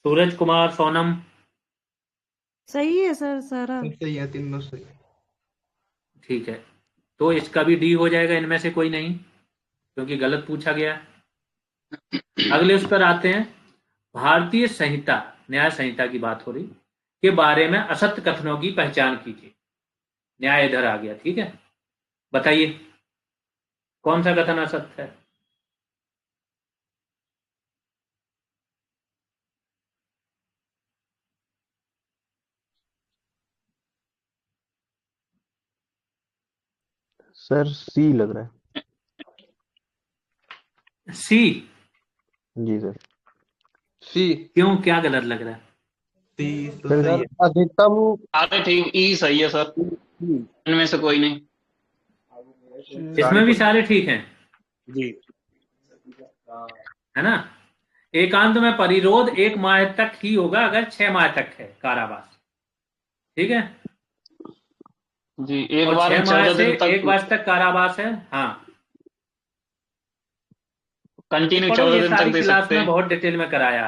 सूरज कुमार, सोनम? सही है सर, सारा सही है, तीनों सही। ठीक है, तो इसका भी डी हो जाएगा, इनमें से कोई नहीं, क्योंकि गलत पूछा गया। अगले उस पर आते हैं। भारतीय संहिता, न्याय संहिता की बात हो रही, के बारे में असत्य कथनों की पहचान कीजिए। न्याय इधर आ गया, ठीक है। बताइए कौन सा कथन असत्य है? सर सी लग रहा है। सी? जी सर। सी क्यों, क्या गलत लग रहा है? सी तो सर सही है। अधिकतम अरे ठीक, ई सही है सर, इनमें से कोई नहीं। इसमें भी सारे ठीक हैं जी, है ना। एकांत में परिरोध 1 माह तक ही होगा अगर 6 माह तक है कारावास, ठीक है। जी, एक और बार 6 में माह 14 से दिन तक 1 वर्ष तक कारावास है। हाँ, कंटिन्यू पढ़ो, 14 ये दिन सारी तक दे क्लास सकते में हैं। बहुत डिटेल में कराया।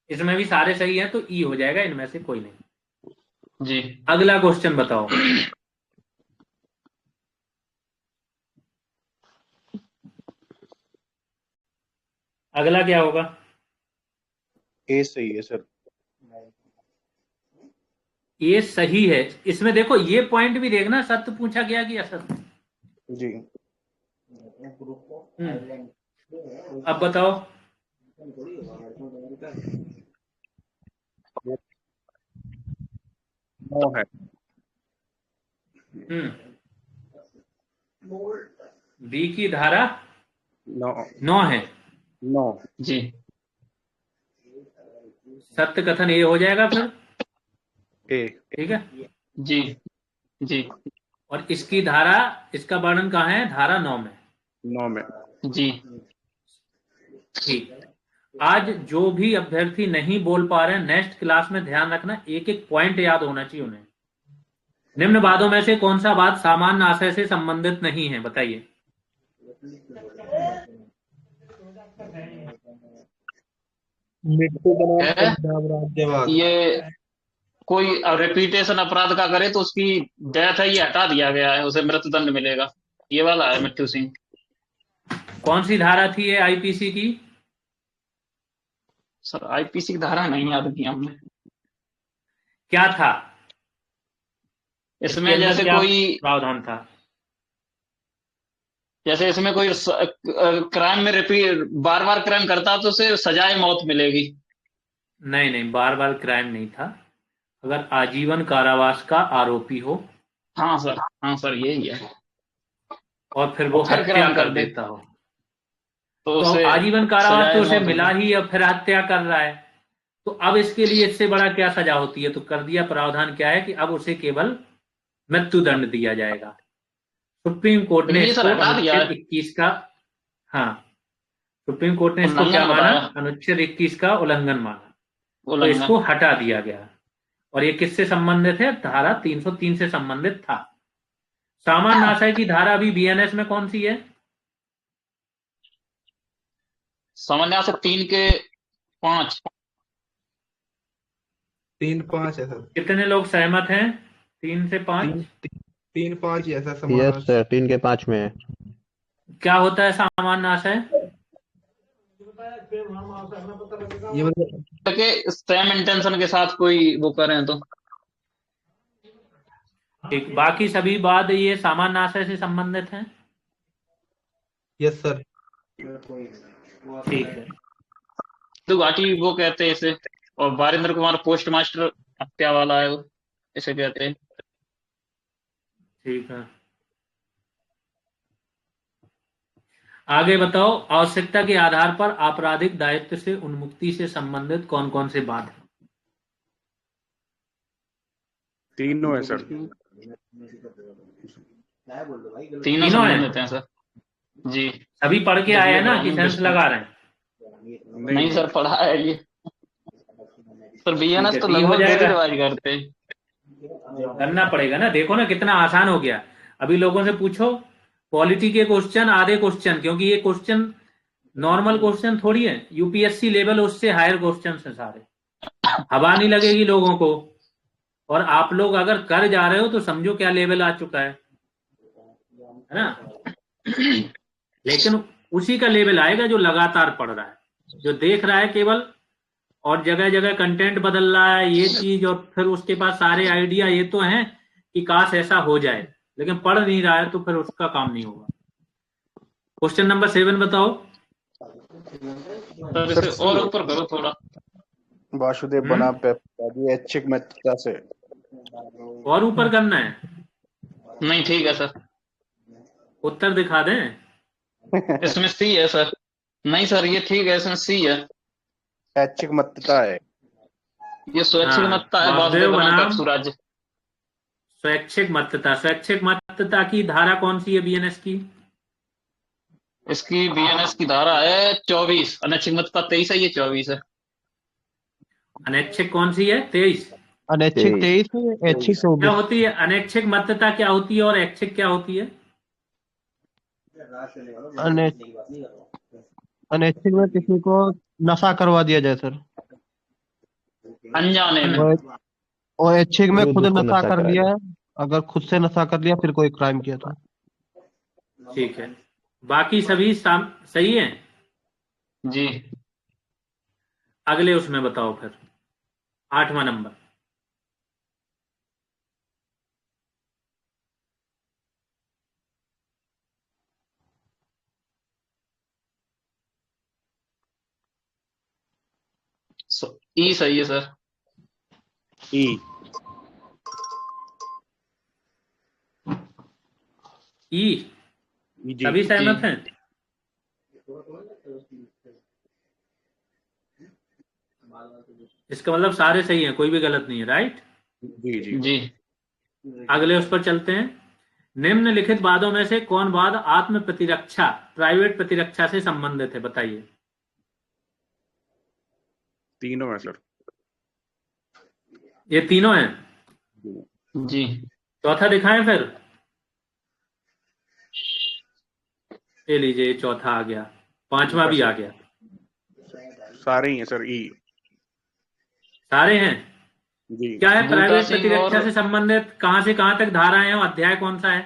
इसमें भी सारे सही हैं तो ई हो जाएगा, इनमें से कोई नहीं। जी। अगला क्वेश्चन बताओ। अगला क्या होगा? ए सही है सर। ये सही है। इसमें देखो, ये पॉइंट भी देखना, सत्य पूछा गया कि असत्य। जी। अब बताओ। नो है। बी की धारा नो 9 है। नो। जी। सत्य कथन ये हो जाएगा फिर। ए। ठीक है। जी जी। और इसकी धारा, इसका वर्णन कहाँ है? धारा 9 में। 9 में। जी। ठीक। आज जो भी अभ्यर्थी नहीं बोल पा रहे हैं, नेक्स्ट क्लास में ध्यान रखना, एक एक पॉइंट याद होना चाहिए उन्हें। निम्न वादों में से कौन सा वाद सामान्य आशय से संबंधित नहीं है? बताइए। मृत्यु राज्यवाद। ये कोई रिपीटेशन अपराध का करे तो उसकी डेथ है, ये हटा दिया गया है, उसे मृत्युदंड मिलेगा। ये वाला है मिट्टू सिंह। कौन सी धारा थी ये आईपीसी की? सर आईपीसी की धारा नहीं याद की हमने। क्या था इसमें? जैसे कोई प्रावधान था? जैसे इसमें कोई क्राइम में रिपीट बार बार क्राइम करता तो उसे सजाए मौत मिलेगी। नहीं, बार बार क्राइम नहीं था। अगर आजीवन कारावास का आरोपी हो हाँ सर यही है। और फिर वो और फिर हत्या क्राइम कर कर दे देता हो, तो तो उसे आजीवन कारावास सजाए तो उसे मौत मिला होगी। ही, और फिर हत्या कर रहा है, तो अब इसके लिए इससे बड़ा क्या सजा होती है? तो कर दिया, प्रावधान क्या है कि अब उसे केवल मृत्युदंड दिया जाएगा। सुप्रीम कोर्ट लेकिन ने ये सर इसको हटा दिया अनुच्छेद है, 21 का, हाँ, सुप्रीम कोर्ट ने इसको क्या उल्लंघन माना? बताया, अनुच्छेद 21 का उल्लंघन माना, तो उल्लंघन। इसको हटा दिया गया। और ये किससे संबंधित है? धारा 303 से संबंधित था। सामान्य आशय की धारा अभी बीएनएस में कौन सी है? सामान्य से 3 के 5। 3-5 है सर। कितने लोग सहमत हैं? 3 से 5? 3-5 ही है सर यस समानार्थ। सर, 3 के 5 में है। क्या होता है सामान्य आशय? ये मतलब के सेम इंटेंशन के साथ कोई वो करें तो। ठीक, बाकी सभी बाद ये सामान्य आशय से संबंधित हैं। Yes sir. ठीक है, तो घाटी वो कहते हैं इसे, और बारिंद्र कुमार पोस्ट मास्टर हत्या वाला है वो, इसे कहते हैं। ठीक है। आगे बताओ, आवश्यकता के आधार पर आपराधिक दायित्व से उन्मुक्ति से संबंधित कौन कौन से बाद हैं? तीनों है सर। तीनों तीनों संबंधित हैं? हैं सर। जी। सभी पढ़ के आए हैं ना कि सेंस लगा रहे हैं? नहीं सर, पढ़ा है ये सर। ठीक बीएनएस है, तो तो ये हो लगभग डेली जाएगा। रिवाइज करते हैं। करना पड़ेगा ना, देखो ना कितना आसान हो गया। अभी लोगों से पूछो पॉलिटी के क्वेश्चन, आधे क्वेश्चन, क्योंकि ये क्वेश्चन नॉर्मल क्वेश्चन थोड़ी है, यूपीएससी लेवल उससे हायर क्वेश्चन है सारे। हवा नहीं लगेगी लोगों को, और आप लोग अगर कर जा रहे हो तो समझो क्या लेवल आ चुका है ना? लेकिन उसी का लेवल आएगा जो लगातार पढ़ रहा है, जो देख रहा है केवल, और जगह जगह कंटेंट बदल रहा है ये चीज, और फिर उसके पास सारे आइडिया ये तो हैं कि काश ऐसा हो जाए, लेकिन पढ़ नहीं रहा है, तो फिर उसका काम नहीं होगा। क्वेश्चन नंबर 7 बताओ। सर सर इसे और ऊपर करो थोड़ा। वासुदेव बना पिताजी ऐच्छिक मित्रता से। और ऊपर करना है? नहीं ठीक है सर, उत्तर दिखा दें? इसमें सी है सर। नहीं सर ये ठीक है, इसमें सी है। ऐच्छिक मित्रता है। ये स्वैच्छिक हाँ, मतता है वासुदेव वासुदेव बनाम बनाम कक्षु राज्य। स्वैच्छिक मतता। स्वैच्छिक मतता की धारा कौन सी है बीएनएस की? इसकी बीएनएस की धारा है 24, अनैच्छिक मतता 23 है, ये 24 है। अनैच्छिक कौन सी है? 23। अनैच्छिक 23। 23 है, ऐच्छिक क्या 24। होती है अनैच्छिक मतता? क्या होती है और ऐच्छिक क्या होती है? अनैच्छिक में किसी को नशा करवा दिया जाए सर, अनजाने में। और ऐच्छिक में जो खुद जिसको नशा नशा कर करा लिया जाए। है। अगर खुद से नशा कर लिया फिर कोई क्राइम किया तो। ठीक है, बाकी सभी सही है। जी। अगले उसमें बताओ फिर, 8वां नंबर। ई सही है सर। ई ई जी सभी जी सहमत हैं? इसका मतलब सारे सही हैं, कोई भी गलत नहीं है, राइट? जी जी जी। अगले उस पर चलते हैं। निम्नलिखित वादों में से कौन वाद आत्म प्रतिरक्षा, प्राइवेट प्रतिरक्षा से संबंधित है? बताइए। तीनों है सर। ये तीनों हैं? जी। चौथा दिखाएं फिर? ये लीजिए, चौथा आ गया, 5वां भी आ गया। सारे ही हैं सर। ई सारे हैं? जी। क्या है बूटा प्राइवेट सिंह और प्रतिरक्षा से संबंधित? कहां से कहां तक धाराएं हैं और अध्याय कौन सा है?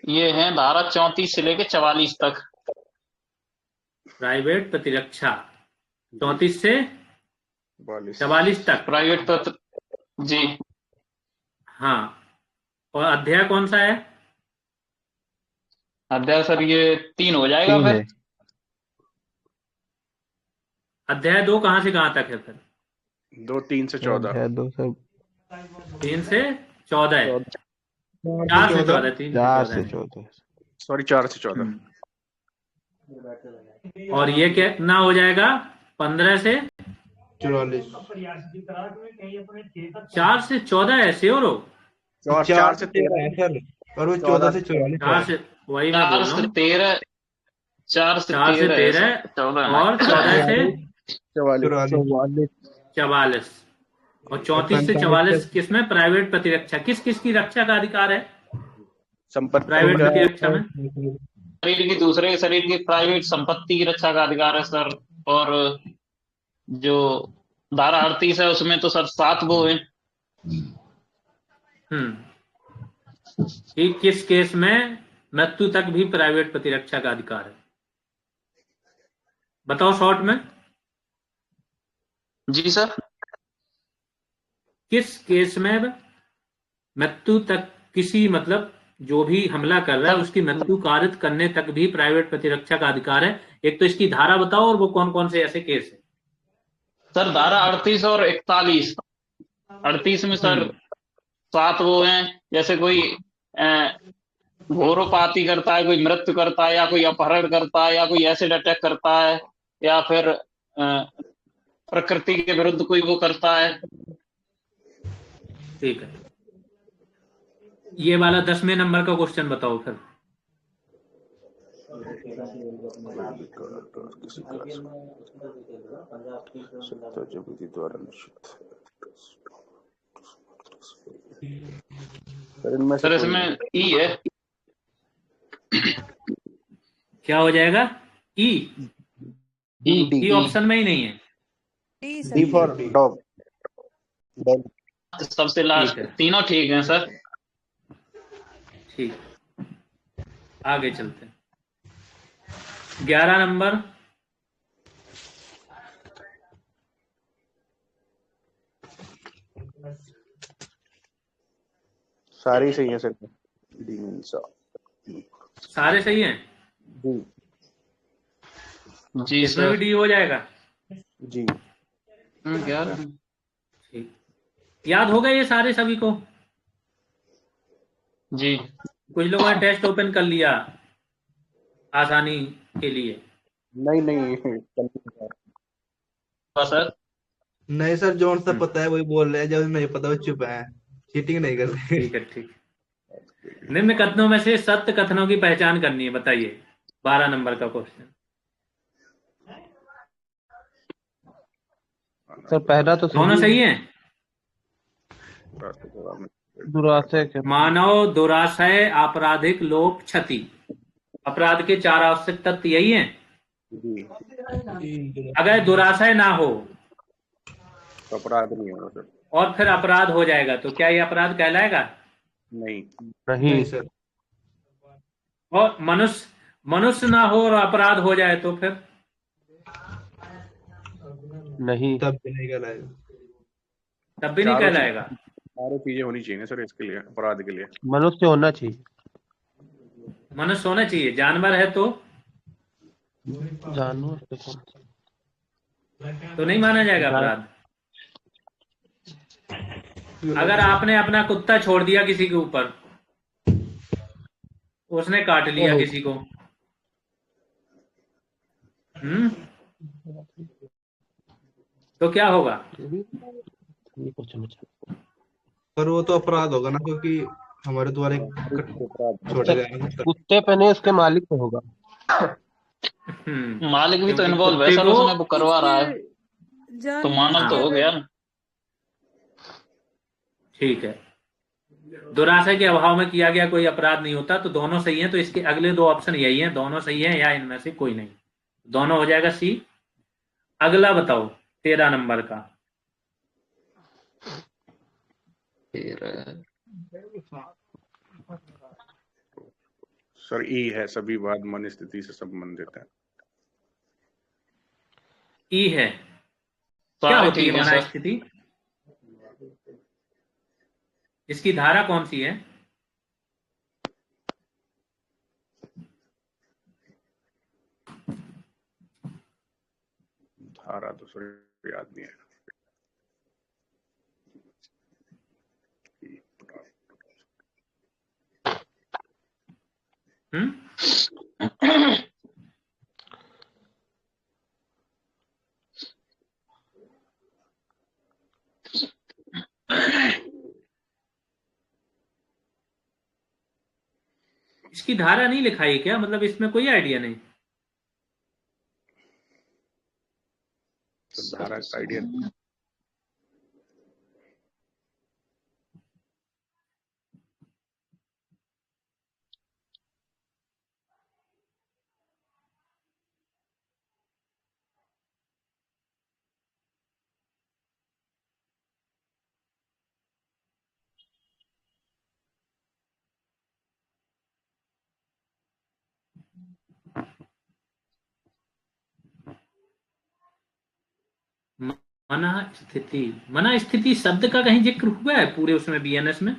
ये है धारा 34 से लेके 44 तक। प्राइवेट प्रतिरक्षा 34 से 44 तक। प्राइवेट पत्र। जी। हाँ, और अध्याय कौन सा है? अध्याय सर ये 3 हो जाएगा 3 फिर। है। अध्याय 2 कहां से कहां तक है फिर? 2 3 से 14 अध्याय 2 से 3 से 14 है, 4 से 14, 3 से 4 14 से है। 14 सॉरी 4 से 14 और ये कितना हो जाएगा? 15 से 44 4 से 14 है, श्योर हो? 4 से 13 है सर, और वो 14 से 44 4 से, वही मैं बोल 4 रहा से हूँ, 13 4 से 4 से 13 13 14 और 14 से 44 44 और 34 से 44 किसमें? प्राइवेट प्रतिरक्षा। किस किस की रक्षा का अधिकार है संपत्ति प्राइवेट का प्रतिरक्षा में? शरीर की, दूसरे के शरीर की प्राइवेट संपत्ति की रक्षा का अधिकार है सर। और जो धारा 38 है उसमें तो सर 7 वो है। कि किस केस में मृत्यु तक भी प्राइवेट प्रतिरक्षा का अधिकार है? बताओ शॉर्ट में। जी सर। किस केस में मृत्यु तक किसी, मतलब जो भी हमला कर रहा है उसकी मृत्यु कारित करने तक भी प्राइवेट प्रतिरक्षा का अधिकार है? एक तो इसकी धारा बताओ और वो कौन कौन से ऐसे केस है। सर धारा 38 और 41। 38 में सर 7 वो हैं, जैसे कोई घोरोपाती करता है, कोई मृत्यु करता है, या कोई अपहरण करता है, या कोई एसिड अटैक करता है, या फिर प्रकृति के विरुद्ध कोई वो करता है। ठीक है, ये वाला 10वें नंबर का क्वेश्चन बताओ फिर। द्वारा निश्चित सर इनमें से सर इसमें ई है। क्या हो जाएगा? ई डी ऑप्शन में ही नहीं है। D for dog. सबसे लास्ट ठीक है। तीनों ठीक हैं सर। ठीक, आगे चलते हैं। 11 नंबर, सारी सही है सर। डी मींस सारे सही हैं? जी इसमें सर। भी डी हो जाएगा। जी 11 ठीक, याद हो गए ये सारे सभी को? जी। कुछ लोगों ने टेस्ट ओपन कर लिया आसानी के लिए। नहीं सर नहीं सर, जौन सा पता है वही बोल रहे हैं, जब नहीं पता वो चुप है, चीटिंग नहीं कर रहे। ठीक है, ठीक। निम्न कथनों में से सत्य कथनों की पहचान करनी है, बताइए। 12 नंबर का क्वेश्चन। सर पहला तो दोनों सही है। दुराशय के मानव दुराशय, आपराधिक लोभ, क्षति। अपराध के 4 आवश्यक तत्व यही हैं। अगर दुराशय ना हो तो अपराध नहीं होगा सर। और फिर अपराध हो जाएगा तो क्या ये अपराध कहलाएगा? नहीं नहीं सर, और मनुष्य ना हो और अपराध हो जाए तो फिर? नहीं तब भी नहीं कहलाएगा। तब भी नहीं कहलाएगा। सारी चीजें होनी चाहिए सर इसके लिए, अपराध के लिए। मनुष्य होना चाहिए। मनुष्य होना चाहिए। जानवर है तो जानवर तो कौन सा? तो नहीं माना जाएगा अपराध। अगर आपने अपना कुत्ता छोड़ दिया किसी के ऊपर, उसने काट लिया किसी को, तो क्या होगा? पर वो तो अपराध होगा ना, क्योंकि हमारे द्वारा छोड़ा गया ना कुत्ता। कुत्ते पे नहीं, उसके मालिक पे होगा। मालिक भी तो क्योंकि इन्वॉल्व है कुत्ते सर, को उसमें वो करवा रहा है तो मानव तो हो गया ना। ठीक है, दुराशय के अभाव में किया गया कोई अपराध नहीं होता, तो दोनों सही हैं। तो इसके अगले 2 ऑप्शन यही हैं, दोनों सही हैं या इनमें से कोई नहीं। दोनों हो जाएगा सी। अगला बताओ 13 नंबर का। सर ई है, सभी बात मन स्थिति से संबंधित है। ई है, क्या होती है मन स्थिति? इसकी धारा कौन सी है? धारा तो सर याद नहीं है। इसकी धारा नहीं लिखाई क्या? मतलब इसमें कोई आइडिया नहीं? तो धारा का आइडिया मना स्थिति शब्द का कहीं जिक्र हुआ है पूरे उसमें बीएनएस में?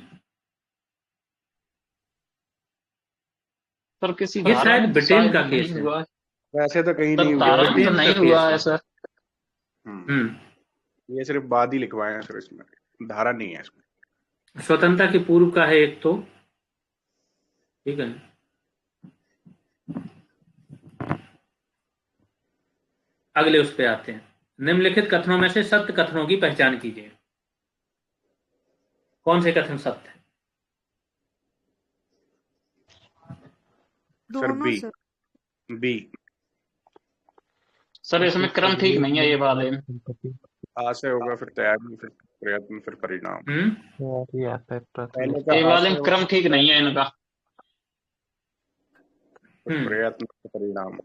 सर किसी ये धारा शायद में तो ब्रिटेन शायद का नहीं केस है। हुआ है। वैसे तो कहीं सर नहीं धारा हुआ। में तो नहीं हुआ है सर। ये सिर्फ बाद ही लिखवाए हैं सर, इसमें धारा नहीं है इसमें। स्वतंत्रता के पूर्व का है एक तो, ठीक है। अगले उस पे आते हैं। निम्नलिखित कथनों में से सत्य कथनों की पहचान कीजिए। कौन से कथन सत्य है? Sir B. बी सर इसमें क्रम ठीक नहीं है ये वाले में। आ से होगा, फिर तैयारी, फिर प्रयत्न, फिर परिणाम। ये वाले में क्रम ठीक नहीं है इनका। प्रयत्न, परिणाम।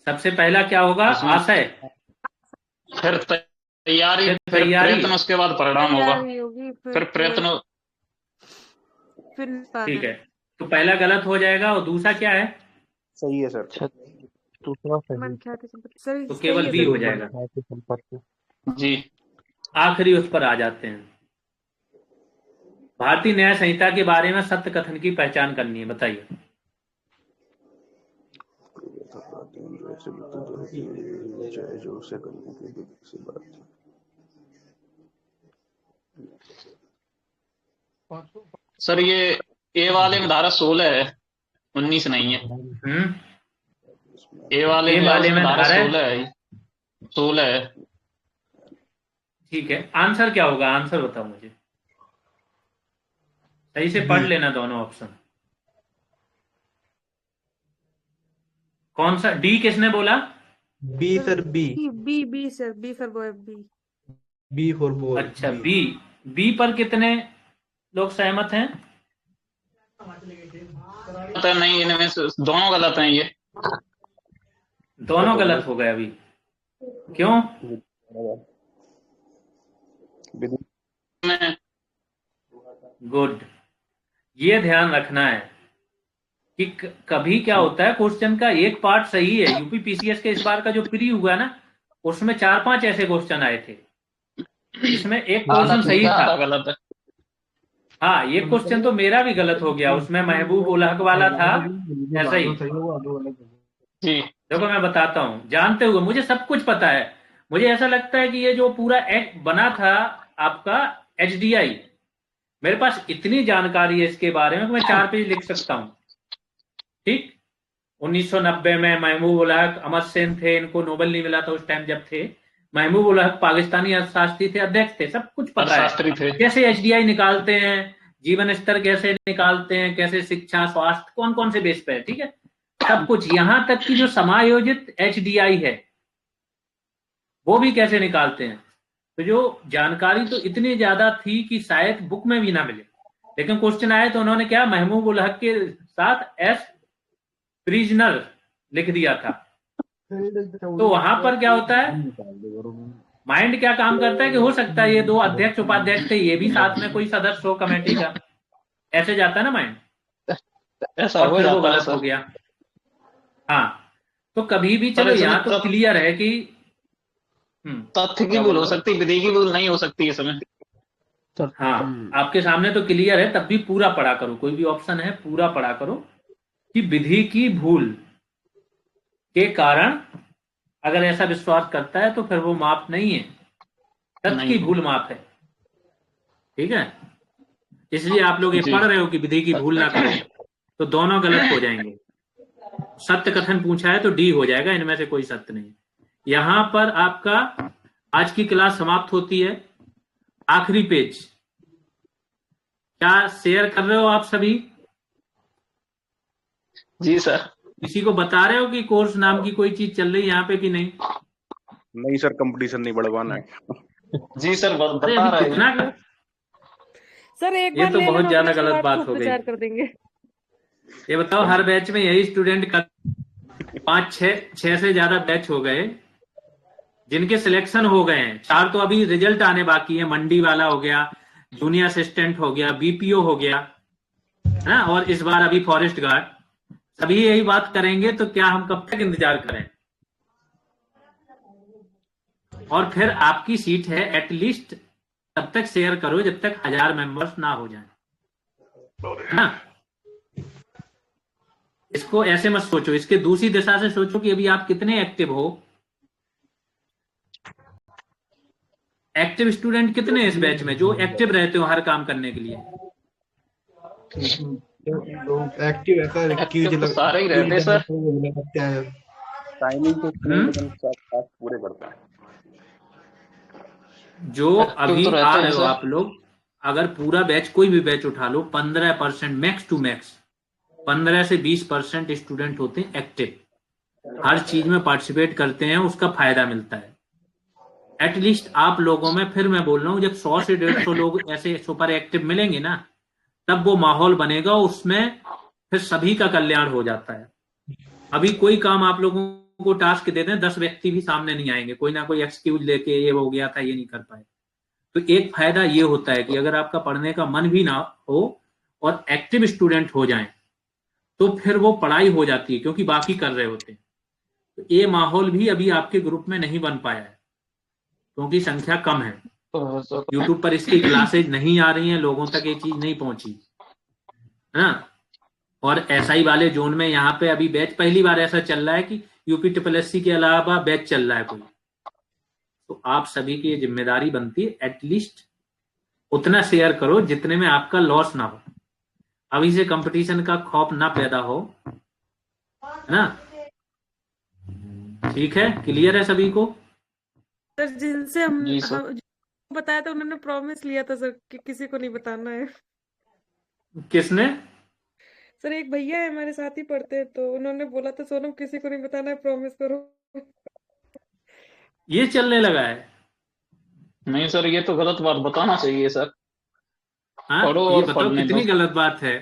सबसे पहला क्या होगा? आशय, फिर तैयारी, फिर प्रयत्न, उसके बाद परिणाम होगा, फिर प्रयत्न। ठीक है, तो पहला गलत हो जाएगा और दूसरा क्या है? सही है सर। तो केवल बी हो जाएगा जी। आखिरी उस पर आ जाते हैं। भारतीय न्याय संहिता के बारे में सत्य कथन की पहचान करनी है, बताइए। सर ये ए वाले में धारा 16 है, 19 नहीं है। ए वाले में धारा 16 है, 16 है। ठीक है, आंसर क्या होगा? आंसर बताओ मुझे, सही से पढ़ लेना दोनों ऑप्शन। कौन सा? डी किसने बोला? B sir, B B sir, B for boy, B for boy. अच्छा, बी पर कितने लोग सहमत हैं? पता नहीं, इनमें से दोनों गलत हैं। ये दोनों गलत हो गए अभी, क्यों? गुड। ये ध्यान रखना है कि कभी क्या होता है, क्वेश्चन का एक पार्ट सही है। यूपी पीसीएस के इस बार का जो प्री हुआ ना, उसमें 4-5 ऐसे क्वेश्चन आए थे, इसमें एक क्वेश्चन सही था, गलत है। हाँ, ये क्वेश्चन तो मेरा भी गलत हो गया, उसमें महबूब उल हक वाला था ऐसा ही। देखो मैं बताता हूँ, जानते हुए मुझे सब कुछ पता है। मुझे ऐसा लगता है कि ये जो पूरा एक्ट बना था आपका HDI, मेरे पास इतनी जानकारी है इसके बारे में कि मैं 4 पेज लिख सकता हूँ। ठीक, 1990 में महबूब उल हक, अमर सेन थे, इनको नोबेल नहीं मिला था उस टाइम जब थे। महबूब उल हक पाकिस्तानी अर्थशास्त्री थे, अध्यक्ष थे, सब कुछ पता है कैसे HDI निकालते हैं, जीवन स्तर कैसे निकालते हैं, कैसे शिक्षा, स्वास्थ्य, कौन कौन से बेस पे है। ठीक है, सब कुछ, यहां तक कि जो समायोजित HDI है वो भी कैसे निकालते हैं। तो जो जानकारी तो इतनी ज्यादा थी कि शायद बुक में भी ना मिले, लेकिन क्वेश्चन आए तो उन्होंने क्या, महबूब उल हक के साथ एस प्रिजनर लिख दिया था। तो वहां पर क्या होता है, माइंड क्या काम करता है कि हो सकता है ये 2 अध्यक्ष उपाध्यक्ष थे, ये भी साथ में कोई सदस्य हो कमेटी का, ऐसे जाता है ना माइंड, ऐसा और फिर वो गलत हो गया। हाँ, तो कभी भी चलो यहाँ तो क्लियर है कि तथ्य की भूल हो सकती, विधि की भूल नहीं हो सकती इसमें। हाँ, आपके सामने तो क्लियर है, तब भी पूरा पढ़ा करो, कोई भी ऑप्शन है पूरा पढ़ा करो कि विधि की भूल के कारण अगर ऐसा विश्वास करता है तो फिर वो माफ नहीं है, तथ्य की भूल माफ है। ठीक है, इसलिए आप लोग ये पढ़ रहे हो कि विधि की भूल ना करो। तो दोनों गलत हो जाएंगे। सत्य कथन पूछा है तो डी हो जाएगा, इनमें से कोई सत्य नहीं। यहां पर आपका आज की क्लास समाप्त होती है। आखिरी पेज क्या शेयर कर रहे हो आप सभी? जी सर। किसी को बता रहे हो कि कोर्स नाम की कोई चीज चल रही है यहाँ पे कि नहीं? नहीं सर, कंपटीशन नहीं बढ़वाना है। जी सर, अरे बता अभी रहे कितना हैं। सर एक ये बार तो ले बहुत लेना, ज्यादा उसके गलत बाद बात खूब हो गई। प्रचार कर देंगे। ये बताओ, हर बैच में यही स्टूडेंट का 5-6 से ज्यादा बैच हो गए जिनके सिलेक्शन हो गए हैं। 4 तो अभी रिजल्ट आने बाकी है। मंडी वाला हो गया, जूनियर असिस्टेंट हो गया, बीपीओ हो गया, है ना, और इस बार अभी फॉरेस्ट गार्ड। सभी यही बात करेंगे तो क्या हम कब तक इंतजार करें? और फिर आपकी सीट है, एटलीस्ट तब तक शेयर करो जब तक 1000 मेंबर्स ना हो जाए, है ना। इसको ऐसे मत सोचो, इसके दूसरी दिशा से सोचो कि अभी आप कितने एक्टिव हो। एक्टिव स्टूडेंट कितने हैं इस बैच में जो एक्टिव रहते हो हर काम करने के लिए? एक्टिव है सर, एक्टिव तो सारे ही रहते हैं सर। टाइमिंग तो लेकिन टास्क पूरे करता है। जो एक्टिव अभी तो रहते आ हैं रहे हो सर। आप लोग, अगर पूरा बैच कोई भी बैच उठा लो, 15% मैक्स टू मैक्स 15 से 20% स्टूडेंट होते हैं एक्टिव, हर चीज में पार्टिसिपेट करते हैं, उसका फायदा मिलता है। एटलीस्ट आप लोगों में, फिर मैं बोल रहा हूँ, जब 100 से 150 लोग ऐसे सुपर एक्टिव मिलेंगे ना, तब वो माहौल बनेगा, उसमें फिर सभी का कल्याण हो जाता है। अभी कोई काम आप लोगों को टास्क दे दें, 10 व्यक्ति भी सामने नहीं आएंगे, कोई ना कोई एक्सक्यूज लेके ये हो गया था, ये नहीं कर पाए। तो एक फायदा ये होता है कि अगर आपका पढ़ने का मन भी ना हो और एक्टिव स्टूडेंट हो जाएं, तो फिर वो पढ़ाई हो जाती है, क्योंकि बाकी कर रहे होते हैं। तो ये माहौल भी अभी आपके ग्रुप में नहीं बन पाया है, क्योंकि संख्या कम है। यूट्यूब पर इसकी क्लासेज नहीं आ रही हैं, लोगों तक ये चीज नहीं पहुंची, है ना। और एसआई वाले जोन में यहाँ पे अभी बैच पहली बार ऐसा चल रहा है कि यूपी के अलावा बैच चल रहा है कोई। तो आप सभी की ये जिम्मेदारी बनती है, एटलीस्ट उतना शेयर करो जितने में आपका लॉस ना हो, अभी से कंपटीशन का खौफ ना पैदा हो, है ना। ठीक है, क्लियर है सभी को? सर जिनसे हम जी सर। जो बताया था उन्होंने प्रॉमिस लिया था सर कि किसी को नहीं बताना है। किसने? सर एक भैया है हमारे साथ ही पढ़ते हैं, तो उन्होंने बोला था सोनम किसी को नहीं बताना है, प्रॉमिस करो। ये चलने लगा है? नहीं सर, ये तो गलत बात, बताना चाहिए सर। हाँ, पढ़ो ये और बताओ पढ़ने कितनी दो। गलत बात है।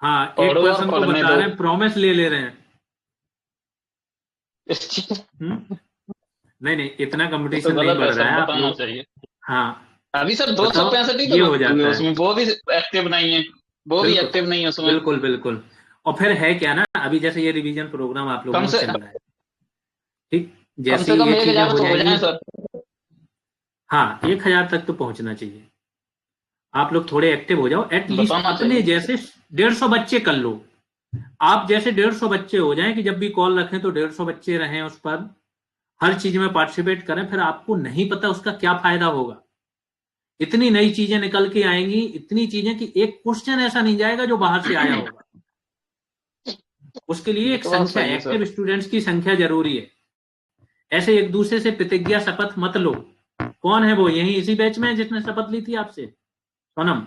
हाँ, एक पढ़ो और पर्सन को पढ़ने बता दो। रहे हैं, प्रॉमिस ले रहे हैं। नहीं नहीं, इतना ये तो कंपटीशन नहीं गलत बढ़ है रहा सर, है आप बताना लोग। चाहिए। हाँ, अभी सर बताओ, 265 ही तो ये हो हुए जाता है। उसमें, वो भी एक्टिव नहीं है, वो भी बिल्कुल एक्टिव नहीं है उसमें। बिल्कुल बिल्कुल। और फिर है क्या ना, अभी जैसे ये रिवीजन प्रोग्राम आप लोगों कम में से चल रहा है, ठीक, कम जैसे से कम ये चीजें 1000 हो तो हो जाए जाएंगी। सर। हाँ, 1000 तक तो पहुंचना चाहिए। आप लोग थोड़े एक्टिव हो जाओ, एटलीस्ट बताना अपने चाहिए। जैसे 150 बच्चे कर लो। आप जैसे 150 बच्चे हो जाएं कि जब भी कॉल रखें तो 150 बच्चे रहें, उस पर हर चीज में पार्टिसिपेट करें, फिर आपको नहीं पता उसका क्या फायदा होगा। इतनी नई चीजें निकल के आएंगी, इतनी चीजें कि एक क्वेश्चन ऐसा नहीं जाएगा जो बाहर से आया होगा। उसके लिए ये एक तो बात संख्या, सही है सर। एक्टिव स्टूडेंट्स की संख्या जरूरी है। ऐसे एक दूसरे से प्रतिज्ञा शपथ मत लो। कौन है वो? यही इसी बैच में है जिसने शपथ ली थी आपसे, सोनम?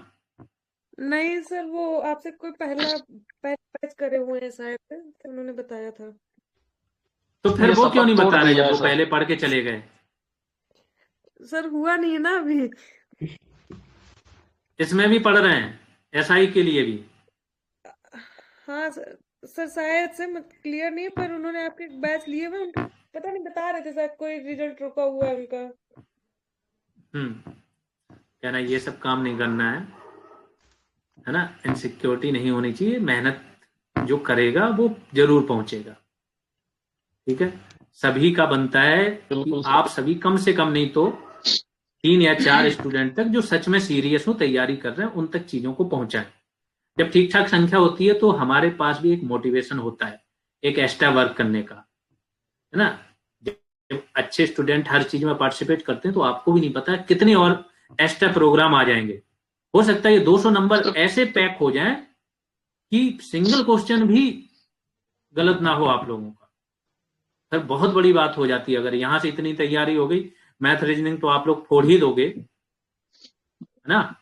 नहीं सर, वो आपसे कोई पहला बैच करे हुए हैं शायद, तो उन्होंने बताया था। तो फिर ये वो क्यों शपथ नहीं तोड़ बता रहे दी जब जाए वो सर। पहले पढ़ के चले गए? सर हुआ नहीं है ना अभी। इसमें भी पढ़ रहे हैं, एसआई के लिए भी? हाँ सर शायद से क्लियर नहीं है, पर उन्होंने आपके बैच लिए हुए, उनका पता नहीं, बता रहे थे शायद कोई रिजल्ट रुका हुआ है उनका। क्या ना, ये सब काम नहीं करना है ना। इनसिक्योरिटी नहीं होनी चाहिए। मेहनत जो करेगा वो जरूर पहुंचेगा, ठीक है। सभी का बनता है कि बिल्कुल सर। आप सभी कम से कम नहीं तो 3 या 4 स्टूडेंट तक जो सच में सीरियस हो, तैयारी कर रहे हैं, उन तक चीजों को पहुंचाएं। जब ठीक ठाक संख्या होती है तो हमारे पास भी एक मोटिवेशन होता है, एक एक्स्ट्रा वर्क करने का, है ना। जब अच्छे स्टूडेंट हर चीज में पार्टिसिपेट करते हैं तो आपको भी नहीं पता कितने और एक्स्ट्रा प्रोग्राम आ जाएंगे। हो सकता है ये 200 नंबर ऐसे पैक हो जाएं कि सिंगल क्वेश्चन भी गलत ना हो आप लोगों का। सर बहुत बड़ी बात हो जाती है, अगर यहां से इतनी तैयारी हो गई, मैथ रीजनिंग तो आप लोग फोड़ ही दोगे, है ना?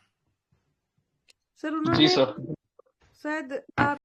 सर जी उन्होंने सर। शायद आप